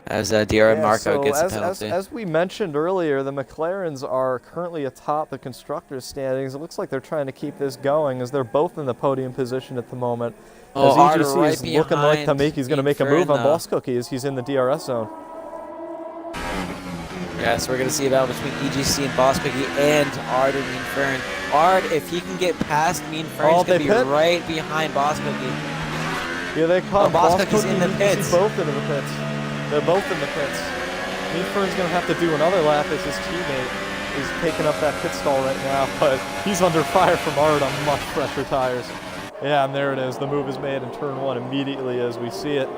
as DRM Marco gets a penalty. As we mentioned earlier, the McLarens are currently atop the constructors' standings. It looks like they're trying to keep this going, as they're both in the podium position at the moment. As EGC is looking like he's going to make a move on Boss Cookie as he's in the DRS zone. Yeah, so we're going to see a battle between EGC and Boss Cookie and Ard and Mean Fern. Ard, if he can get past Mean Fern, he's going to be right behind Boss Cookie. Yeah, they caught Boss Cookie's in the pits. Both into the pits. They're both in the pits. Mean Fern's going to have to do another lap as his teammate is taking up that pit stall right now, but he's under fire from Ard on much fresher tires. Yeah, and there it is. The move is made in turn 1 immediately as we see it.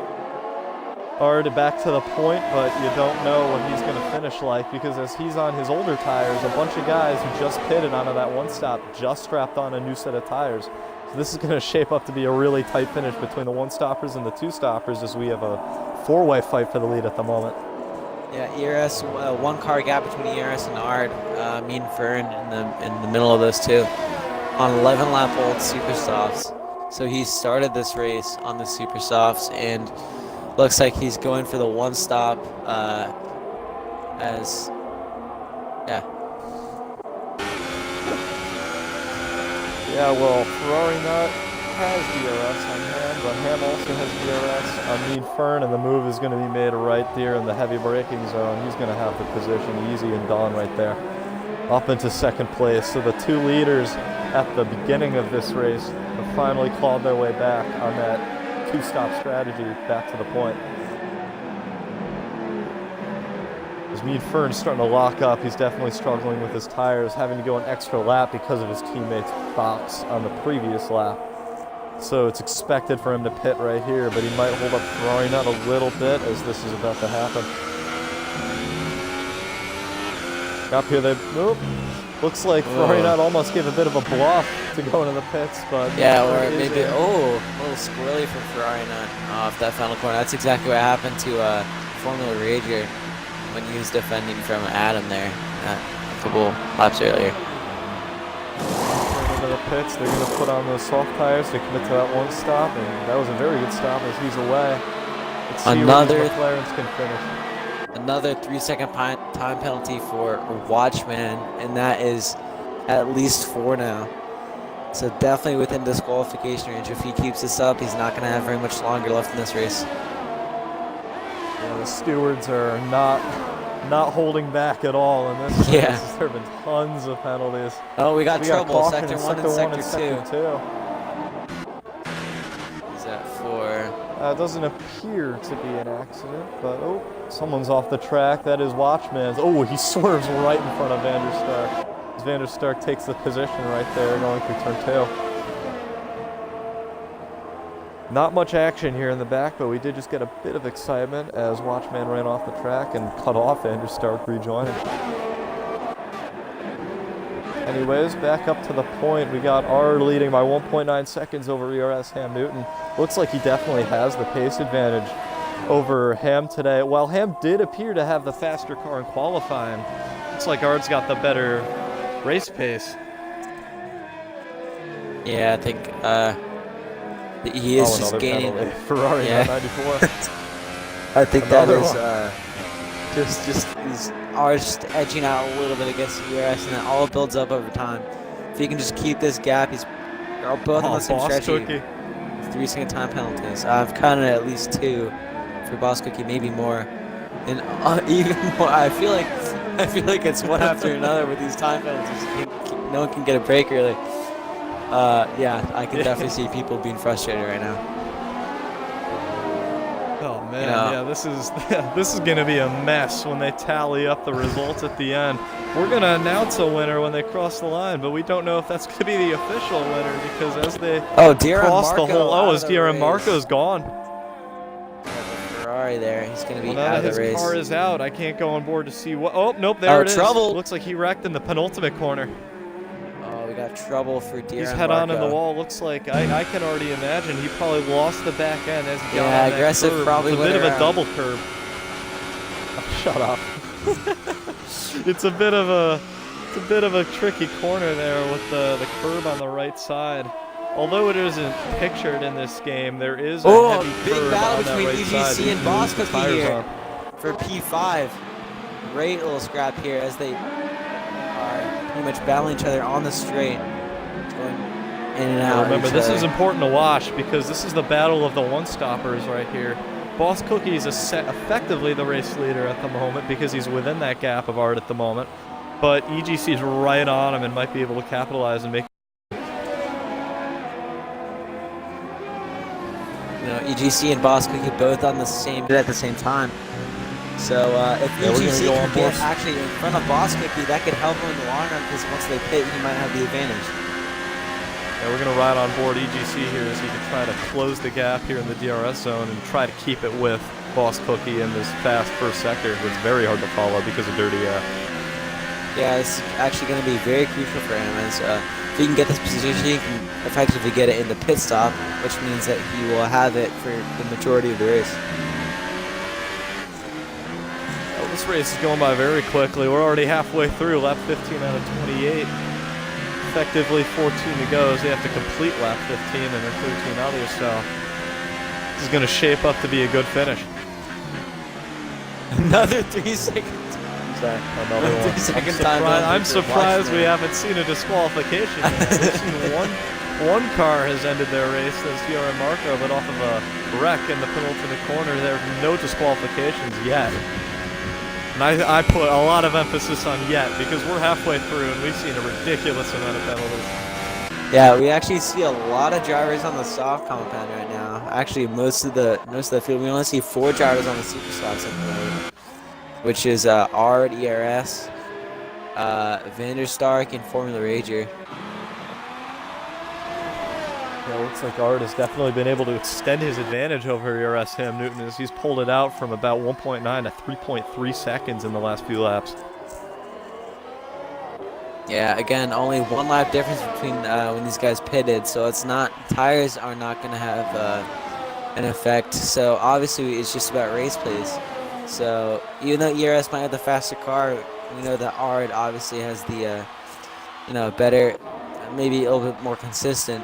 Ard back to the point, but you don't know what he's going to finish like, because as he's on his older tires, a bunch of guys who just pitted onto that one stop just strapped on a new set of tires. So this is going to shape up to be a really tight finish between the one-stoppers and the two-stoppers, as we have a four-way fight for the lead at the moment. Yeah, ERS, one car gap between ERS and Ard. Me and Fern in the middle of those two on 11 lap old super softs. So he started this race on the super softs and looks like he's going for the one stop as yeah. Yeah, well, Ferrari Nut has DRS on Ham, but Ham also has DRS on Mean Fern, and the move is going to be made right there in the heavy braking zone. He's going to have the position easy and done right there, up into second place. So the two leaders at the beginning of this race have finally clawed their way back on that two-stop strategy back to the point. As Mean Fern's starting to lock up, he's definitely struggling with his tires, having to go an extra lap because of his teammate's box on the previous lap. So it's expected for him to pit right here, but he might hold up Ferrari Nut a little bit as this is about to happen. Up here they, nope. Looks like Ferrari Nut almost gave a bit of a bluff to go into the pits, but yeah, or maybe a little squirrely from Ferrari Nut off that final corner. That's exactly what happened to Formula Rager when he was defending from Adam there a couple laps earlier. Into the pits, they're going to put on those soft tires to commit to that one stop, and that was a very good stop as he's away. Let's see where McLaren's can finish. Another 3-second time penalty for Watchman, and that is at least 4 now. So definitely within disqualification range. If he keeps this up, he's not going to have very much longer left in this race. Yeah, the stewards are not holding back at all in this race. There have been tons of penalties. Oh, we got trouble. Got sector 1 and sector 2. He's at 4. It doesn't appear to be an accident, but oh, someone's off the track. That is Watchman's. Oh, he swerves right in front of Van der Stark. As Van der Stark takes the position right there going through turn 2. Not much action here in the back, but we did just get a bit of excitement as Watchman ran off the track and cut off Van der Stark rejoining. Anyways, back up to the point. We got R leading by 1.9 seconds over ERS Ham Newton. Looks like he definitely has the pace advantage over Ham today. While Ham did appear to have the faster car in qualifying, looks like Ard's got the better race pace. Yeah, I think he is just gaining. Penalty. Ferrari 94. I think another that is just he's just edging out a little bit against ERS, and then all it builds up over time. If he can just keep this gap, they're both on the same stretch. 3-second time penalties. I've counted at least 2 for Boss Cookie, maybe more, and even more. I feel like it's one after another with these time penalties. No one can get a break really. Yeah, I can definitely see people being frustrated right now. Oh man, yeah, this is gonna be a mess when they tally up the results at the end. We're gonna announce a winner when they cross the line, but we don't know if that's gonna be the official winner because as they cross the whole, as DRM Marco's gone. Ferrari there, he's gonna be out of the race. His car is out. I can't go on board to see what. Oh nope, there it is. Trouble. Looks like he wrecked in the penultimate corner. We got trouble for DRM He's head on in the wall. Looks like I can already imagine he probably lost the back end as he got on that aggressive curb. probably It's a bit of a double curb. Oh, shut up. It's a bit of a tricky corner there with the curb on the right side. Although it isn't pictured in this game, there is a heavy big curb battle on that between right EGC side. and Boss Cookie here for P5. Great little scrap here as they are pretty much battling each other on the straight, going in and out. Remember, this is important to watch because this is the battle of the one-stoppers right here. Boss Cookie is effectively the race leader at the moment because he's within that gap of Art at the moment. But EGC is right on him and might be able to capitalize and make. EGC and Boss Cookie both on the same at the same time. So if EGC can get actually in front of Boss Cookie, that could help him in the long run because once they pit, he might have the advantage. Yeah, we're going to ride on board EGC here as he can try to close the gap here in the DRS zone and try to keep it with Boss Cookie in this fast first sector. It's very hard to follow because of dirty air. Yeah, it's actually going to be very crucial for him as if he can get this position, he can effectively get it in the pit stop, which means that he will have it for the majority of the race. That This race is going by very quickly. We're already halfway through, lap 15 out of 28. Effectively 14 to go, so they have to complete lap 15 and then 13 others, so this is going to shape up to be a good finish. Another 3 seconds. Another one. 3 second time. I'm surprised we haven't seen a disqualification yet. We've seen one car has ended their race, that's DRM Marco, but off of a wreck in the penultimate corner. There are no disqualifications yet. And I put a lot of emphasis on yet because we're halfway through and we've seen a ridiculous amount of penalties. Yeah, we actually see a lot of drivers on the soft compound right now. Actually, most of the field, we only see 4 drivers on the super softs at the moment, which is Ard, ERS, Vanderstark, and Formula Rager. Yeah, it looks like Ard has definitely been able to extend his advantage over ERS Ham Newton as he's pulled it out from about 1.9 to 3.3 seconds in the last few laps. Yeah, again, only 1 lap difference between when these guys pitted, so it's not, tires are not going to have an effect. So obviously it's just about race pace. So even though ERS might have the faster car, we know that Ard obviously has the better, maybe a little bit more consistent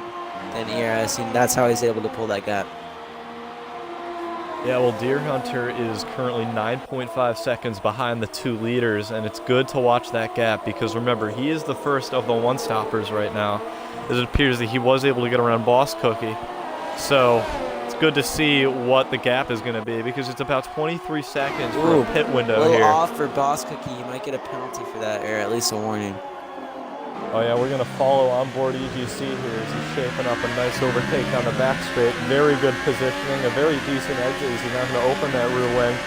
than ERS, and that's how he's able to pull that gap. Yeah, well, Deer Hunter is currently 9.5 seconds behind the 2 leaders, and it's good to watch that gap because remember, he is the first of the one-stoppers right now, as it appears that he was able to get around Boss Cookie. So it's good to see what the gap is going to be because it's about 23 seconds for a pit window here. A little here. off for Boss Cookie. You might get a penalty for that, or at least a warning. Oh yeah, we're going to follow onboard EGC here as he's shaping up a nice overtake on the back straight. Very good positioning, a very decent exit. He's now going to open that rear wing.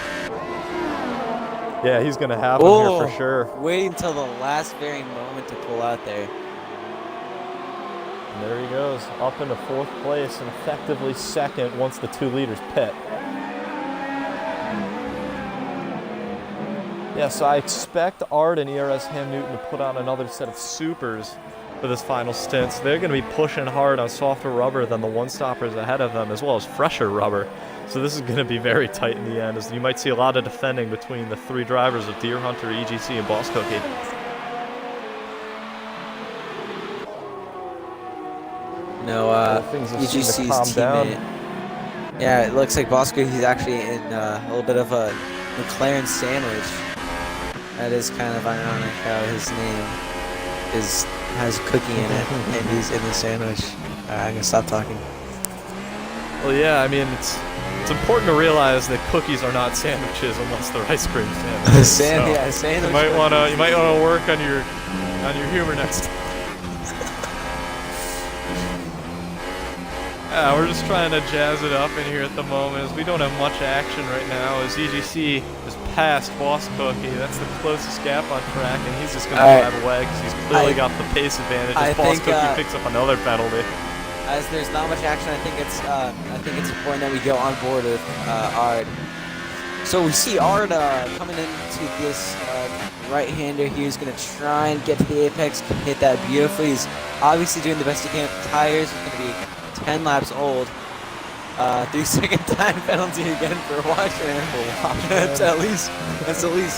Yeah, he's going to have him here for sure. Waiting until the last very moment to pull out there. And there he goes, up into 4th place and effectively 2nd once the 2 leaders pit. Yeah, so I expect Ard and ERS Ham Newton to put on another set of supers for this final stint. So they're going to be pushing hard on softer rubber than the one-stoppers ahead of them, as well as fresher rubber. So this is going to be very tight in the end, as you might see a lot of defending between the 3 drivers of Deer Hunter, EGC, and Boss Cookie. No, EGC's teammate. Yeah, it looks like Boss Cookie's actually in a little bit of a McLaren sandwich. That is kind of ironic how his name has cookie in it and he's in the sandwich. I'm gonna stop talking. Well, yeah, I mean it's important to realize that cookies are not sandwiches unless they're ice cream sandwiches. Yeah, sandwich. You might wanna work on your humor next time. Yeah, we're just trying to jazz it up in here at the moment as we don't have much action right now as EGC is past Boss Cookie. That's the closest gap on track and he's just going to drive away because he's clearly got the pace advantage as Boss Cookie picks up another penalty. As there's not much action, I think it's important that we go on board with Ard. So we see Ard coming into this right-hander here. He's going to try and get to the apex, hit that beautifully. He's obviously doing the best he can with the tires. He's going to be 10 laps old. 3-second time penalty again for Washington. That's at least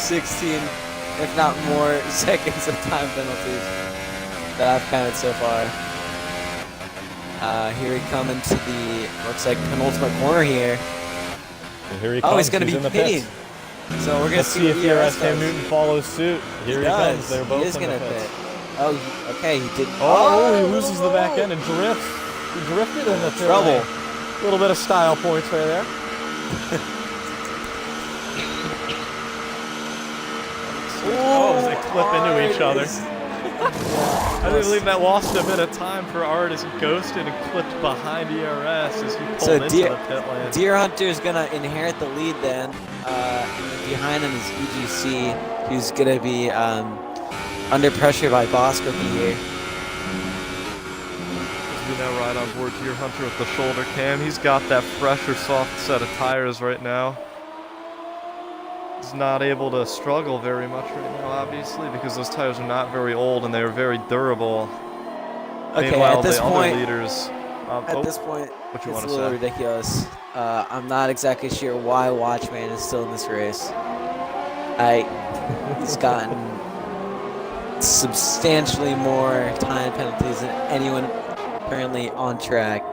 16, if not more, seconds of time penalties that I've counted so far. Here we come into the looks like penultimate corner here. And here he comes. Oh, he's going to be pitting. So we're going to see if ERS Ham Newton follows suit. Here he comes. They're both in the pit. Oh, okay. He did. Oh, he loses the back end and drifts. He drifted in the trouble. A little bit of style points right there. As they clip into each other. I believe that lost a bit of time for Ard as he ghosted and clipped behind ERS as he pulled into the pit lane. Deer Hunter is going to inherit the lead then. And behind him is EGC, who's going to be under pressure by Boss Cookie here. We now ride on board Deer Hunter with the shoulder cam. He's got that fresher, soft set of tires right now. He's not able to struggle very much right now, obviously, because those tires are not very old and they are very durable. Okay, meanwhile, at this the point, other leaders, this point, what you it's want a to little say? ridiculous. I'm not exactly sure why Watchman is still in this race. He's gotten substantially more time penalties than anyone currently on track.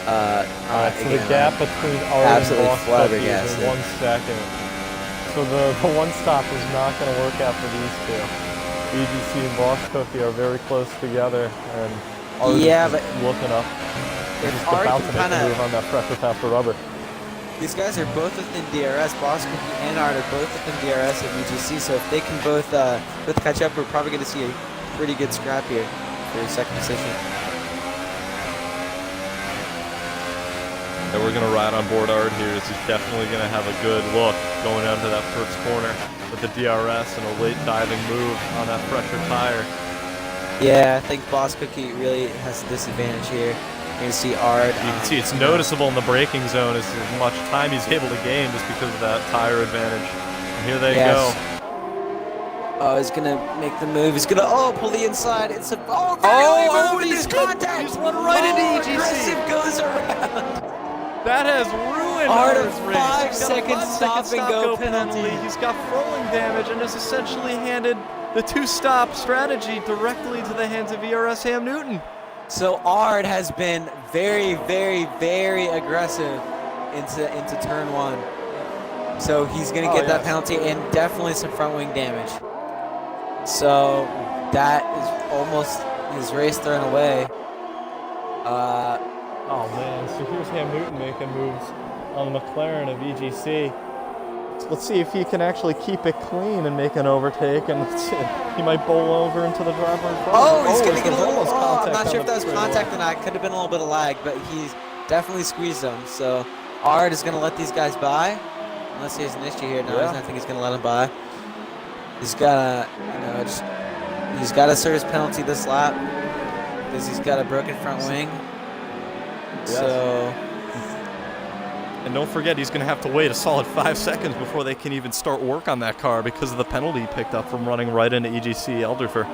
So the gap between Art and absolutely Boss Cookie is flabbergasted. 1 second. So the one stop is not going to work out for these two. BGC and Boss Cookie are very close together, and Art Yeah, is but just looking up. if He's Art about can to make a kinda- move on that pressure past the rubber. These guys are both within DRS. Boss Cookie and Art are both within DRS at UGC. So if they can both catch up, we're probably going to see a pretty good scrap here for second position. And we're going to ride on board Ard here, as he's definitely going to have a good look going down to that first corner with the DRS and a late diving move on that fresher tire. Yeah, I think Boss Cookie really has a disadvantage here. You're going to see Ard. You can see it's noticeable in the braking zone as much time he's able to gain just because of that tire advantage. And here they go. Oh, he's gonna make the move. He's gonna pull the inside. It's a He's contact. He's run right into EGC. Aggressive goes around. That has ruined Art Ard's of race. 5 He's got a seconds 5-second stop-and-go penalty. He's got falling damage and has essentially handed the two-stop strategy directly to the hands of ERS Ham Newton. So Ard has been very, very, very aggressive into turn 1. So he's gonna get that penalty and definitely some front wing damage. So that is almost his race thrown away. Oh man, so here's Ham Newton making moves on the McLaren of EGC. Let's see if he can actually keep it clean and make an overtake, and he might bowl over into the driver in front of him. He's gonna get a little. almost I'm contact not on sure if the that was straightaway. contact or not. Could have been a little bit of lag, but he's definitely squeezed them. So Ard is gonna let these guys by, unless he has an issue here. No, I think he's gonna let them by. He's gotta, he's gotta serve his penalty this lap because he's got a broken front wing. So. And don't forget, he's going to have to wait a solid 5 seconds before they can even start work on that car because of the penalty he picked up from running right into EGC Elderfer.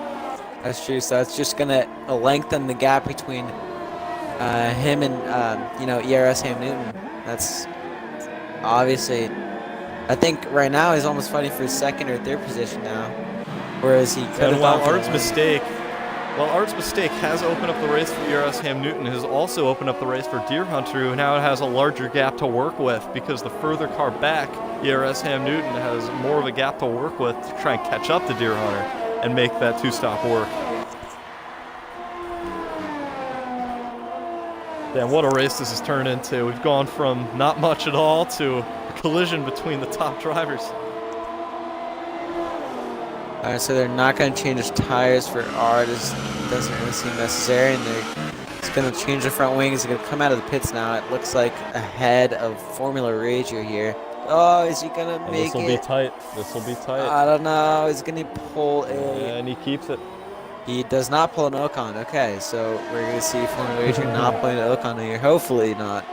That's true. So that's just gonna lengthen the gap between him and ERS Ham Newton. That's obviously, I think right now he's almost fighting for his second or third position now, whereas he could have. And while Art's mistake has opened up the race for ERS Ham Newton, has also opened up the race for Deer Hunter, who now has a larger gap to work with because the further car back, ERS Ham Newton has more of a gap to work with to try and catch up to Deer Hunter and make that two-stop work. Damn, what a race this has turned into. We've gone from not much at all to a collision between the top drivers. All right, so they're not going to change his tires for Ard. This doesn't really seem necessary, and he's going to change the front wing. He's going to come out of the pits now. It looks like ahead of Formula Rager here. Oh, is he going to make it? This will be tight. This will be tight. I don't know. He's going to pull a... And he keeps it. He does not pull an Ocon. Okay, so we're going to see Formula Rager not pulling an Ocon here. Hopefully not.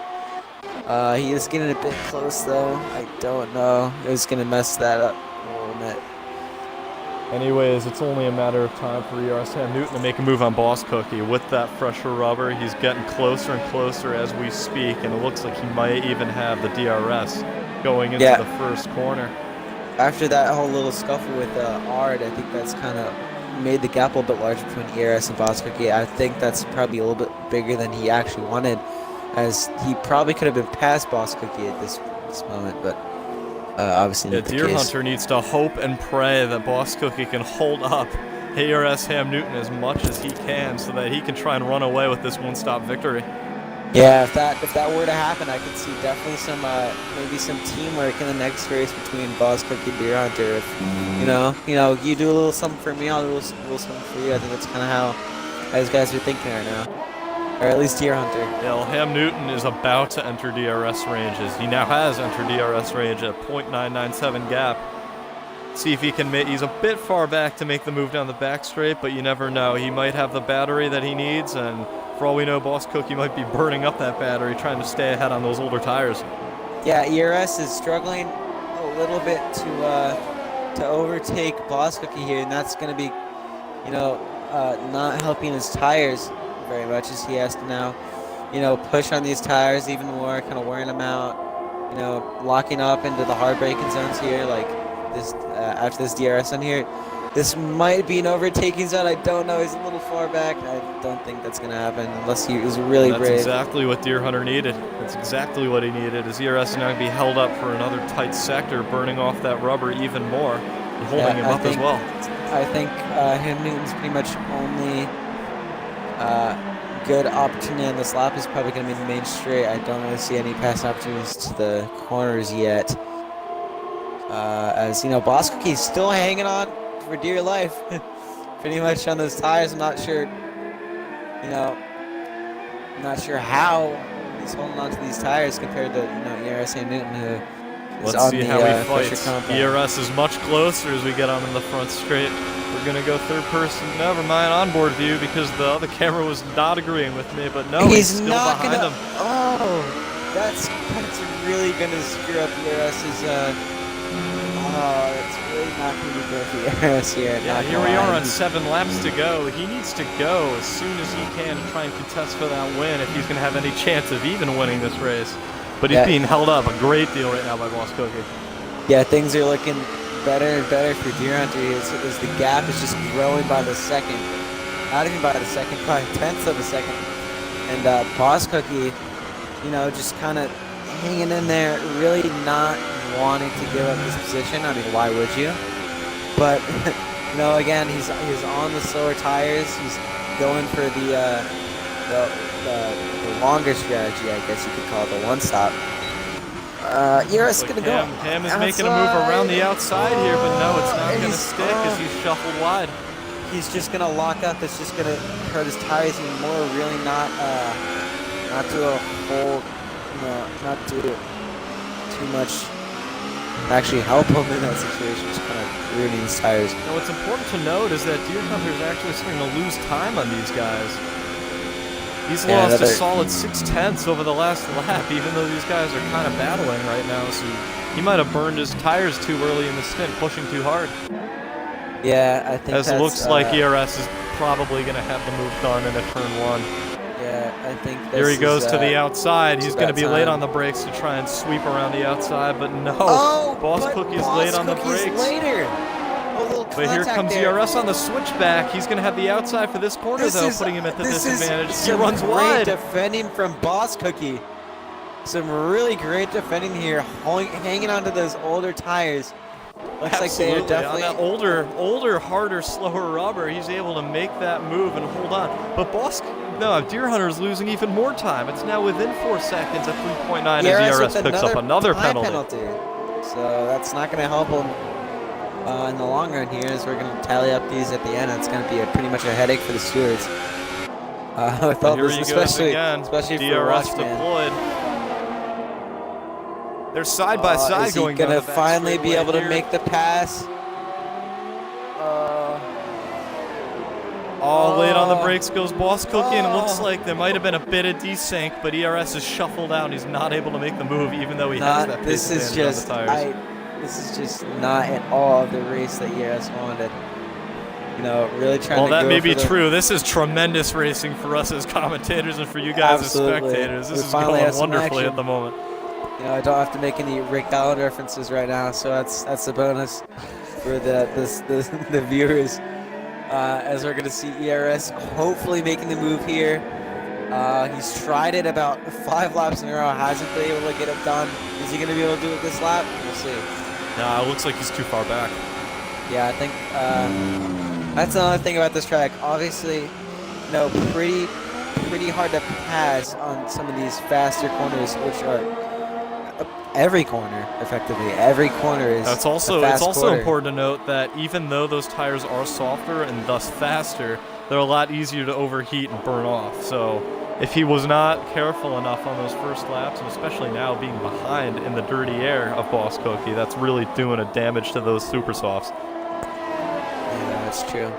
He is getting a bit close, though. I don't know. He's going to mess that up a little bit. Anyways, it's only a matter of time for ERS Ham Newton To make a move on Boss Cookie with that fresher rubber. He's getting closer and closer as we speak, and it looks like he might even have the DRS going into the first corner. After that whole little scuffle with Ard, I think that's kind of made the gap a little bit larger between ERS and Boss Cookie. I think that's probably a little bit bigger than he actually wanted, as he probably could have been past Boss Cookie at this moment, but obviously not the Deer case. Hunter needs to hope and pray that Boss Cookie can hold up ARS Ham Newton as much as he can so that he can try and run away with this one-stop victory. Yeah, if that were to happen, I could see definitely some maybe some teamwork in the next race between Boss Cookie and Deer Hunter. If you do a little something for me, I'll do a little something for you. I think that's kind of how those guys are thinking right now, or at least Deer Hunter. Yeah, well, Ham Newton is about to enter DRS ranges. He now has entered DRS range at .997 gap. See if he can make. He's a bit far back to make the move down the back straight, but you never know. He might have the battery that he needs, and for all we know, Boss Cookie might be burning up that battery, trying to stay ahead on those older tires. Yeah, ERS is struggling a little bit to overtake Boss Cookie here, and that's going to be, not helping his tires very much, as he has to now, push on these tires even more, kind of wearing them out, locking up into the hard braking zones here. Like, this DRS on here. This might be an overtaking zone. I don't know. He's a little far back. I don't think that's gonna happen unless he is really That's brave. exactly what Deer Hunter needed. That's exactly what he needed. His ERS is now going to be held up for another tight sector, burning off that rubber even more, and holding him up as well. I think Ham Newton's pretty much only good opportunity on this lap is probably going to be the main straight. I don't really see any pass opportunities to the corners yet. As you know, Boss Cookie's still hanging on for dear life, pretty much on those tires. I'm not sure, not sure how he's holding on to these tires compared to ERS and Newton, who is Let's on see the how he pressure fights. compound. ERS is much closer as we get on in the front straight. We're going to go third person. Never mind onboard view because the other camera was not agreeing with me, but no, he's still not behind gonna. him. Oh, that's really gonna screw up ERS's. It's really not gonna be good for ERS here. Yeah, here we are on 7 laps to go. He needs to go as soon as he can to try and contest for that win if he's going to have any chance of even winning this race. But he's being held up a great deal right now by Boss Cookie. Yeah, things are looking better and better for Deer Hunter as the gap is just growing by the second. Not even by the second, by tenths of a second. And Boss Cookie, just kind of hanging in there, really not wanting to give up his position. I mean, why would you? But again, he's on the slower tires. He's going for the longer strategy, I guess you could call it, the one stop. ERS gonna go. Ham is making a move around the outside here, but no, it's not going to stick as he's shuffled wide. He's just gonna lock up. It's just gonna hurt his tires even more. Really not do a whole, not do too much. Actually help him in that situation, just kind of ruining his tires. Now, what's important to note is that Deer Hunter is actually starting to lose time on these guys. He's lost a solid 6/10 over the last lap, even though these guys are kind of battling right now. So he might have burned his tires too early in the stint, pushing too hard. Yeah, I think as it looks like ERS is probably going to have the move done in a turn 1. Yeah, I think this here he goes is, to the outside. He's going to be time. late on the brakes to try and sweep around the outside, but no. Boss Cookie's late on the brakes. Later. But here comes ERS on the switchback. He's going to have the outside for this corner, putting him at the disadvantage. He runs wide. Defending from Boss Cookie. Some really great defending here, hanging onto those older tires. Looks like they are definitely on that older, harder, slower rubber. He's able to make that move and hold on. But Deer Hunter is losing even more time. It's now within 4 seconds at 3.9 as ERS picks up another penalty. So that's not going to help him in the long run here, as we're going to tally up these at the end. It's going to be pretty much a headache for the stewards. With all this, especially DRS for deployed. They're side by side going down the back straight. Is he going to finally be able to make the pass? Late on the brakes goes Boss Cookie, and it looks like there might have been a bit of desync, but ERS is shuffled out, and he's not able to make the move, even though he has that pace advantage on the tires. This is just not at all the race that ERS wanted. Really trying to go. Well, that may be true. This is tremendous racing for us as commentators and for you guys as spectators. This is going wonderfully at the moment. I don't have to make any Rick Allen references right now, so that's a bonus for the viewers. As we're going to see ERS hopefully making the move here. He's tried it about 5 laps in a row, hasn't been able to get it done. Is he going to be able to do it this lap? We'll see. Nah, it looks like he's too far back. Yeah, I think that's another thing about this track. Obviously, pretty hard to pass on some of these faster corners, which are every corner, effectively. Every corner is it's also important to note that even though those tires are softer and thus faster, they're a lot easier to overheat and burn off. So if he was not careful enough on those first laps, and especially now being behind in the dirty air of Boss Cookie, that's really doing a damage to those super softs. Yeah, that's true.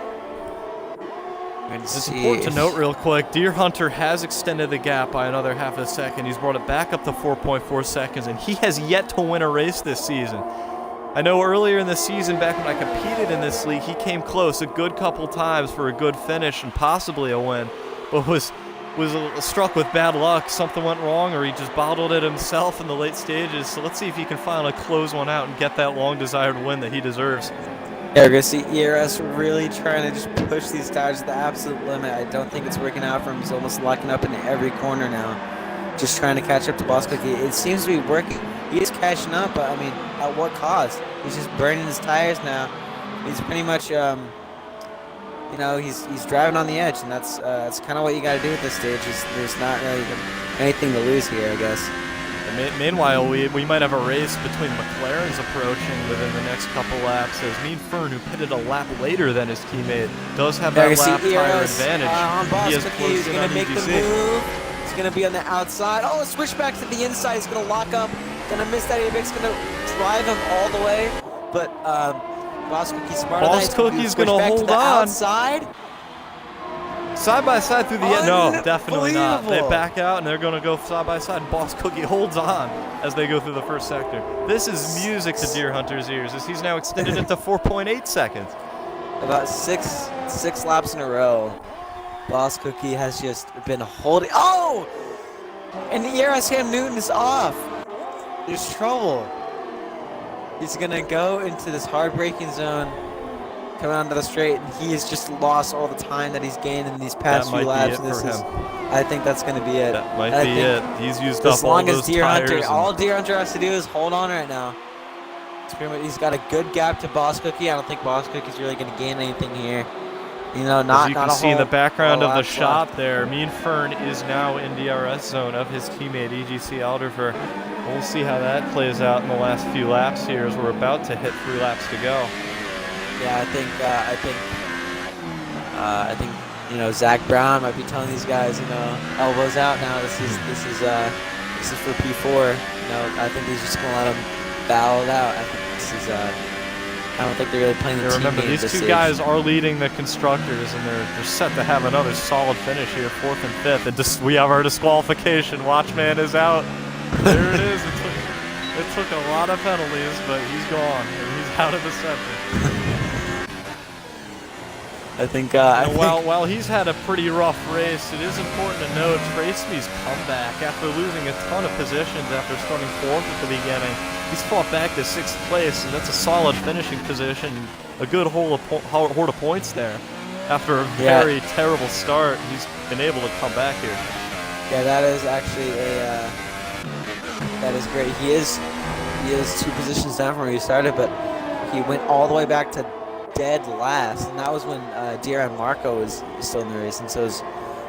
It's important to note real quick, Deer Hunter has extended the gap by another half a second. He's brought it back up to 4.4 seconds, and he has yet to win a race this season. I know earlier in the season, back when I competed in this league, he came close a good couple times for a good finish and possibly a win, but was was struck with bad luck. Something went wrong, or he just bottled it himself in the late stages. So let's see if he can finally close one out and get that long-desired win that he deserves. Yeah, we're going to see ERS really trying to just push these tires to the absolute limit. I don't think it's working out for him. He's almost locking up into every corner now, just trying to catch up to Boss Cookie. It seems to be working. He is catching up, but I mean, at what cost? He's just burning his tires now. He's pretty much, you know, he's driving on the edge, and that's kind of what you got to do at this stage. There's not really anything to lose here, I guess. Meanwhile, we might have a race between McLarens approaching within the next couple laps, as Mean Fern, who pitted a lap later than his teammate, does have that lap tire advantage. On Boss Cookie, he's going to make the EGC. move. He's going to be on the outside. Oh, switch back to the inside. He's going to lock up. Going to miss that apex. Going to drive him all the way. But Boss Cookie's smart. Boss Cookie's going to hold on. Outside. Side by side through the end. No, definitely not. They back out and they're going to go side by side. And Boss Cookie holds on as they go through the first sector. This is music to Deer Hunter's ears, as he's now extended it to 4.8 seconds. About six laps in a row. Boss Cookie has just been holding. Oh! And the ERS Ham Newton is off. There's trouble. He's going to go into this hard braking zone, coming onto the straight, and he has just lost all the time that he's gained in these past few laps. That might be it for him. I think that's going to be it. That might be it. He's used up all those tires. All Deer Hunter has to do is hold on right now. He's got a good gap to Boss Cookie. I don't think Boss Cookie's really going to gain anything here. You know, as you can see in the background of the shot there, Mean Fern is now in DRS zone of his teammate EGC Alderfer. We'll see how that plays out in the last few laps here, as we're about to hit 3 laps to go. Yeah, I think you know, Zach Brown might be telling these guys, you know, elbows out now. This is for P4. You know, I think he's just gonna let them battle it out. I think this is I don't think they're really playing the team remember, game. These two guys are leading the constructors, and they're set to have another solid finish here, 4th and 5th. We have our disqualification. Watchman is out. There it is. It took a lot of penalties, but he's gone. He's out of the center. I think while he's had a pretty rough race, it is important to note Tracy's comeback after losing a ton of positions after starting 4th at the beginning. He's fought back to 6th place, and that's a solid finishing position. A good horde of points there. After a very terrible start, he's been able to come back here. Yeah, that is actually that is great. He is 2 positions down from where he started, but he went all the way back to dead last, and that was when DRM Marco was still in the race, and so is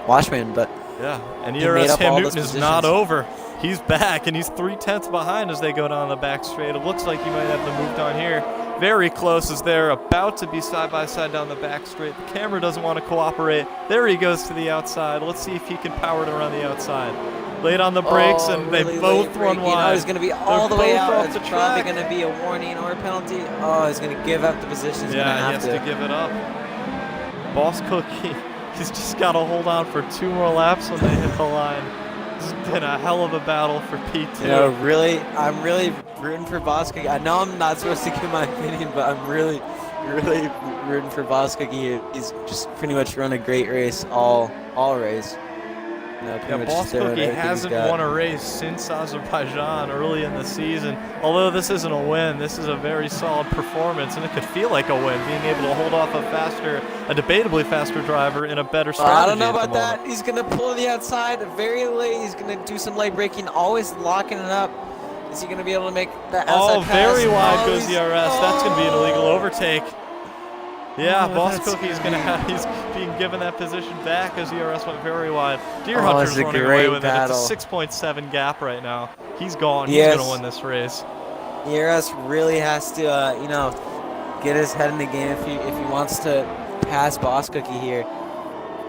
Watchman. But yeah, and ERS Ham Newton is not over. He's back, and he's 3/10 behind as they go down the back straight. It looks like he might have the move down here. Very close as they're about to be side by side down the back straight. The camera doesn't want to cooperate. There he goes to the outside. Let's see if he can power it around the outside. Late on the brakes, and really they both run wide. Oh, he's going to be all the way out. It's probably going to be a warning or a penalty. Oh, he's going to give up the position. Yeah, he has to give it up. Boss Cookie, he's just got to hold on for 2 more laps when they hit the line. It's been a hell of a battle for P2. You know, I'm really rooting for Boss Cookie. I know I'm not supposed to give my opinion, but I'm really rooting for Boss Cookie. He's just pretty much run a great race all race. Boss Cookie hasn't won a race since Azerbaijan early in the season. Although this isn't a win, this is a very solid performance, and it could feel like a win, being able to hold off a debatably faster driver in a better strategy. I don't know about that. He's going to pull the outside very late. He's going to do some late braking, always locking it up. Is he going to be able to make that outside pass? Very wide goes the RS. That's going to be an illegal overtake. Yeah, Boss Cookie's he's being given that position back as ERS went very wide. Deer Hunter's running away with it. It's a 6.7 gap right now. He's gone. He's going to win this race. ERS really has to, get his head in the game if he wants to pass Boss Cookie here.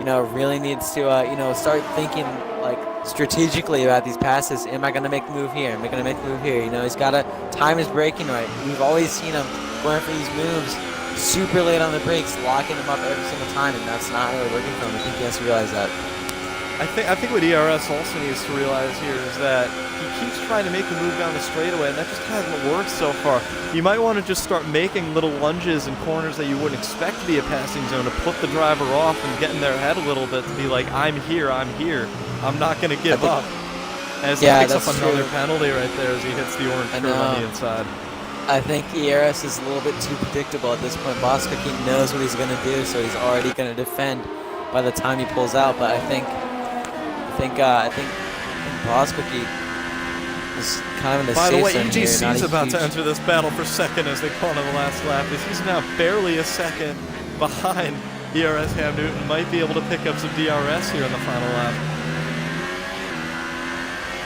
Really needs to, start thinking like strategically about these passes. Am I going to make the move here? Am I going to make the move here? He's got to time his braking right. We've always seen him going for these moves super late on the brakes, locking him up every single time, and that's not really working for him. I think he has to realize that. I think what ERS also needs to realize here is that he keeps trying to make the move down the straightaway, and that just hasn't worked so far. You might want to just start making little lunges in corners that you wouldn't expect to be a passing zone to put the driver off and get in their head a little bit to be like, I'm here, I'm not going to give up. As he picks up another penalty right there as he hits the orange curve on the inside. I think ERS is a little bit too predictable at this point. Boskoky knows what he's going to do, so he's already going to defend by the time he pulls out. But I think Boskoky is kind of in the By the safe way, zone here, EGC is about huge... to enter this battle for second as they call on the last lap. He's now barely a second behind ERS. Ham Newton might be able to pick up some DRS here in the final lap.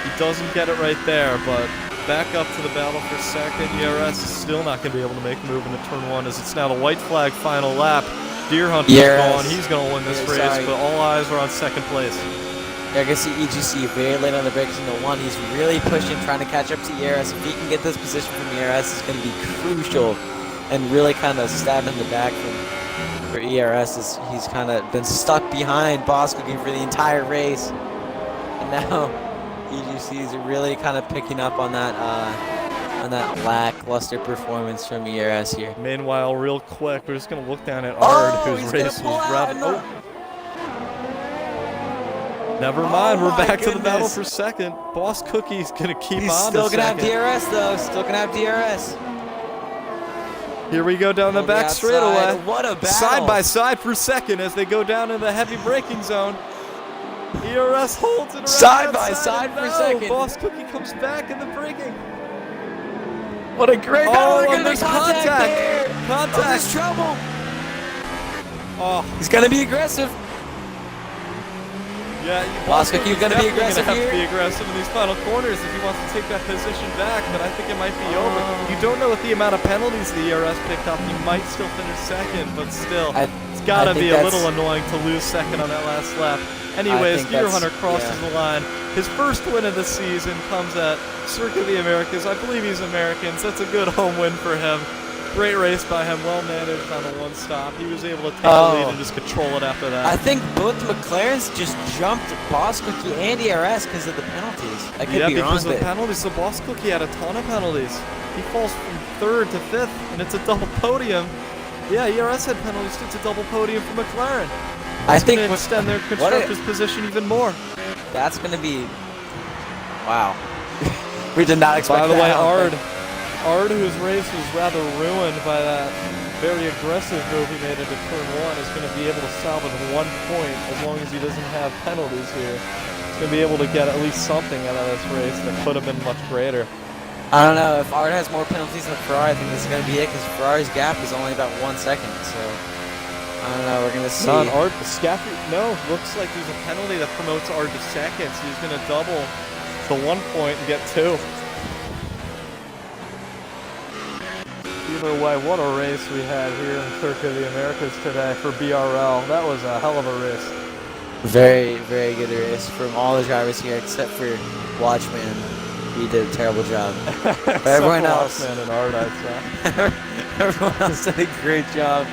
He doesn't get it right there, but back up to the battle for second. ERS is still not going to be able to make the move into turn one as it's now the white flag final lap. Deer Hunter's gone. He's going to win this race, but all eyes are on second place. I can see EGC very late on the brakes in the one. He's really pushing, trying to catch up to ERS. If he can get this position from ERS, it's going to be crucial and really kind of stab in the back for ERS. He's kind of been stuck behind Boskoky for the entire race. And now EGC is really kind of picking up on that lackluster performance from ERS here. Meanwhile, real quick, we're just going to look down at Ard, whose race was rather... Never mind, we're back to the battle for second. Boskoky's going to keep on. He's still going to have DRS, though. Still going to have DRS. Here we go down the back straightaway. What a battle. Side by side for second as they go down in the heavy braking zone. ERS holds it around side by side for second. Boskoky comes back in the braking. What a great battle. They're going to contact there. Contact. Oh, there's trouble. Oh. He's going to be aggressive. Yeah, Boskoky's going to be aggressive have here. To be aggressive in these final corners if he wants to take that position back, but I think it might be over. You don't know what the amount of penalties the ERS picked up. He might still finish second, but still, it's got to be a little annoying to lose second on that last lap. Anyways, Deer Hunter crosses the line. His first win of the season comes at Circuit of the Americas. I believe he's American, so it's a good home win for him. Great race by him, well managed on the one stop. He was able to take the lead and just control it after that. I think both McLarens just jumped Boskoky and ERS because of the penalties. I could be wrong, because of the penalties. So Boskoky had a ton of penalties. He falls from third to fifth, and it's a double podium. Yeah, ERS had penalties. It's a double podium for McLaren. I think going to extend their constructor's position even more. That's going to be... Wow. We did not expect that. By the way, Ard, whose race was rather ruined by that very aggressive move he made into turn one, is going to be able to salvage 1 point as long as he doesn't have penalties here. He's going to be able to get at least something out of this race that could have been much greater. I don't know. If Ard has more penalties than Ferrari, I think this is going to be it because Ferrari's gap is only about 1 second. So, I don't know. We're going to see. Ard, no, looks like there's a penalty that promotes Ard to second, so he's going to double to 1 point and get 2. Either way, what a race we had here in Circuit of the Americas today for BRL. That was a hell of a race. Very, very good race from all the drivers here except for Watchman. He did a terrible job. But everyone else, Watchman and Ard, I'd say. everyone else did a great job.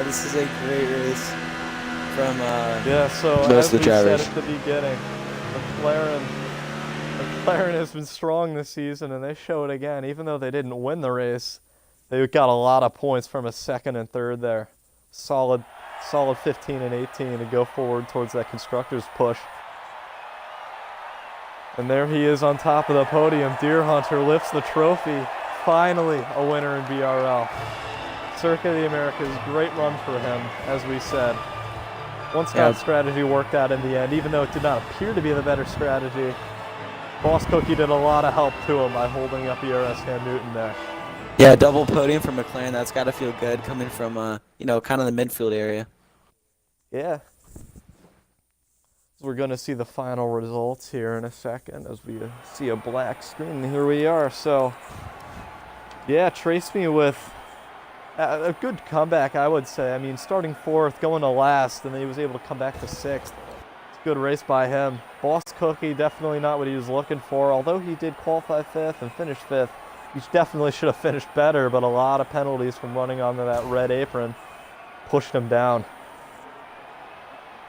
This is a great race from most of the drivers. Said at the beginning, McLaren has been strong this season, and they show it again. Even though they didn't win the race, they got a lot of points from a second and third there. Solid 15 and 18 to go forward towards that constructor's push. And there he is on top of the podium. Deer Hunter lifts the trophy. Finally a winner in BRL. Circuit of the Americas, great run for him, as we said. Once that strategy worked out in the end, even though it did not appear to be the better strategy, Boskoky did a lot of help to him by holding up ERS Ham Newton there. Yeah, double podium for McLaren. That's got to feel good coming from, kind of the midfield area. Yeah. We're going to see the final results here in a second as we see a black screen. Here we are. So, yeah, trace me with a good comeback, I would say. I mean, starting fourth, going to last, and then he was able to come back to sixth. It's a good race by him. Boskoky, definitely not what he was looking for. Although he did qualify fifth and finish fifth, he definitely should have finished better, but a lot of penalties from running onto that red apron pushed him down.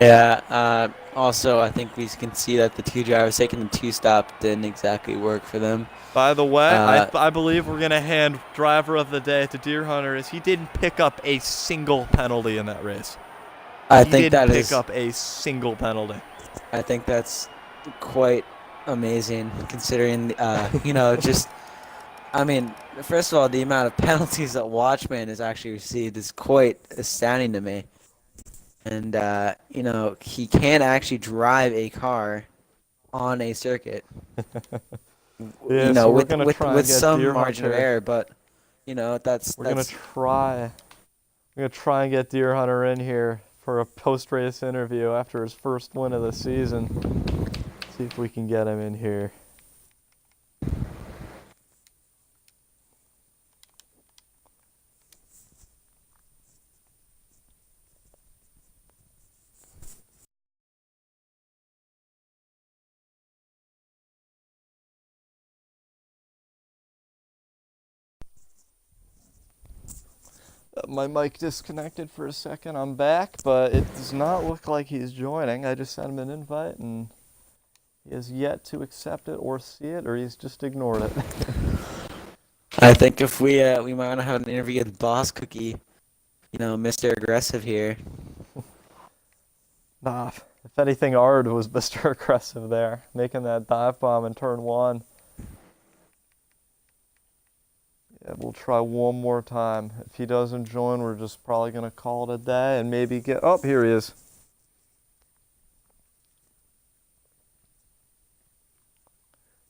Yeah. Also, I think we can see that the two drivers taking the two stop didn't exactly work for them. By the way, Uh, I believe we're going to hand driver of the day to Deer Hunter as he didn't pick up a single penalty in that race. I He think didn't that pick is. up a single penalty. I think that's quite amazing, considering just. I mean, first of all, the amount of penalties that Watchman has actually received is quite astounding to me. And he can actually drive a car on a circuit. Yeah, so we're With going to with try and with get some Deer margin of Hunter. error, but We're going to try. We're going to try and get Deer Hunter in here for a post-race interview after his first win of the season. See if we can get him in here. My mic disconnected for a second. I'm back, but it does not look like he's joining. I just sent him an invite, and he has yet to accept it or see it, or he's just ignored it. I think if we might want to have an interview with Boss Cookie, Mr. Aggressive here. Nah, if anything, Ard was Mr. Aggressive there, making that dive bomb in turn one. Yeah, we'll try one more time. If he doesn't join, we're just probably going to call it a day and maybe get... Oh, here he is.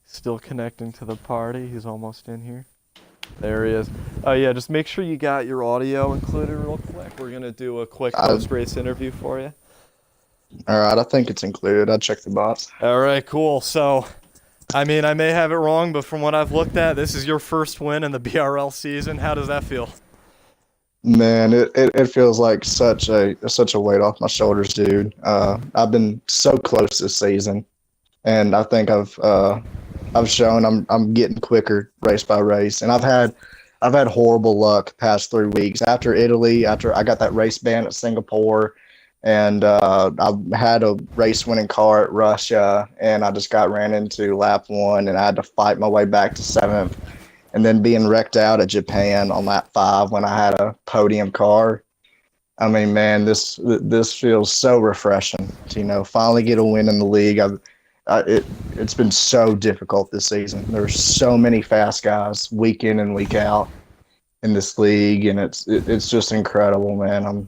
Still connecting to the party. He's almost in here. There he is. Oh, yeah, just make sure you got your audio included real quick. We're going to do a quick post-race interview for you. All right, I think it's included. I checked the box. All right, cool. So, I mean, I may have it wrong, but from what I've looked at, this is your first win in the BRL season. How does that feel? Man, it feels like such a weight off my shoulders, dude. I've been so close this season, and I think I've shown I'm getting quicker race by race, and I've had horrible luck past 3 weeks. After Italy, after I got that race ban at Singapore, and I had a race winning car at Russia, and I just got ran into lap one, and I had to fight my way back to seventh, and then being wrecked out at Japan on lap five when I had a podium car. I mean, man, this feels so refreshing to finally get a win in the league. It's been so difficult this season. There's so many fast guys week in and week out in this league, and it's just incredible, man.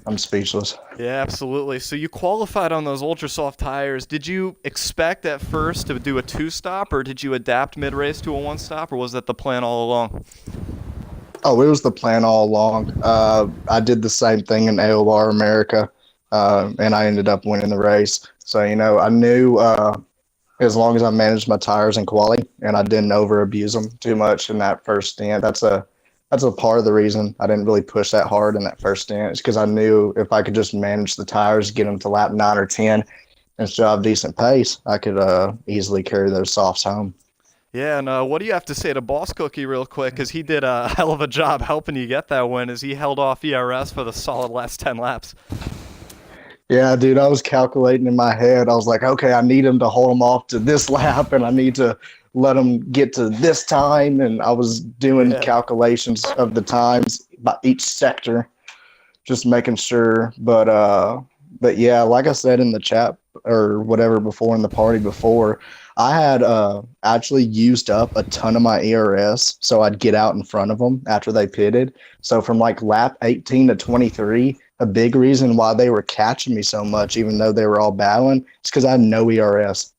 I'm speechless. Yeah, absolutely. So you qualified on those ultra soft tires. Did you expect at first to do a two-stop, or did you adapt mid-race to a one-stop, or was that the plan all along? Oh, it was the plan all along. I did the same thing in AOR America, and I ended up winning the race. So, I knew as long as I managed my tires in quali and I didn't over abuse them too much in that first stint, that's a part of the reason I didn't really push that hard in that first stint. It's because I knew if I could just manage the tires, get them to lap 9 or 10, and still have decent pace, I could easily carry those softs home. Yeah, and what do you have to say to Boss Cookie real quick? Because he did a hell of a job helping you get that win as he held off ERS for the solid last 10 laps. Yeah, dude, I was calculating in my head. I was like, okay, I need him to hold him off to this lap, and I need to let him get to this time. And I was doing calculations of the times by each sector, just making sure. But yeah, like I said in the chat or whatever before in the party before, I had actually used up a ton of my ERS, so I'd get out in front of them after they pitted. So from like lap 18 to 23, a big reason why they were catching me so much, even though they were all battling, is because I had no ERS.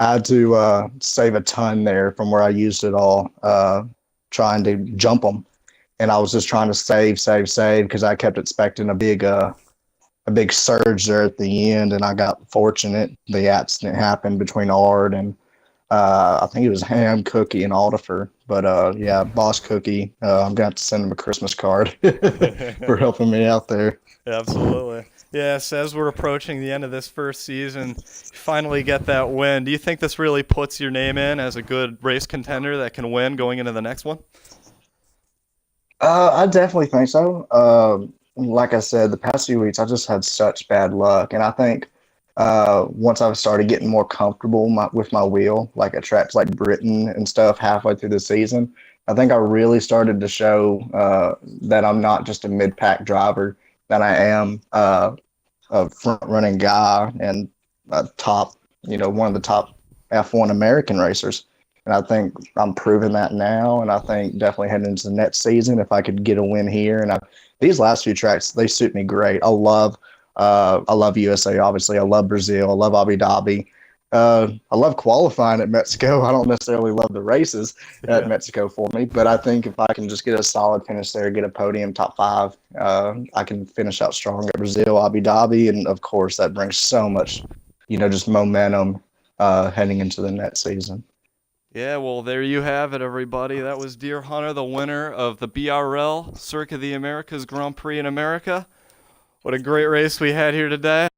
I had to save a ton there from where I used it all, trying to jump them. And I was just trying to save because I kept expecting a big surge there at the end, and I got fortunate. The accident happened between Ard and I think it was Ham, Cookie, and Aldifer. But yeah, Boss Cookie, I'm going to have to send him a Christmas card for helping me out there. Absolutely. Yes, as we're approaching the end of this first season, you finally get that win. Do you think this really puts your name in as a good race contender that can win going into the next one? I definitely think so. like I said, the past few weeks I just had such bad luck, and I think once I started getting more comfortable with my wheel, like at tracks like Britain and stuff, halfway through the season, I think I really started to show that I'm not just a mid-pack driver, that I am a front-running guy and a top, one of the top F1 American racers. And I think I'm proving that now. And I think definitely heading into the next season, if I could get a win here, these last few tracks, they suit me great. I love USA, obviously. I love Brazil. I love Abu Dhabi. I love qualifying at Mexico. I don't necessarily love the races at Mexico for me, but I think if I can just get a solid finish there, get a podium top 5, I can finish out strong at Brazil, Abu Dhabi, and of course that brings so much, just momentum heading into the next season. Yeah, well, there you have it, everybody. That was Deer Hunter, the winner of the BRL Circuit of the Americas Grand Prix in America. What a great race we had here today.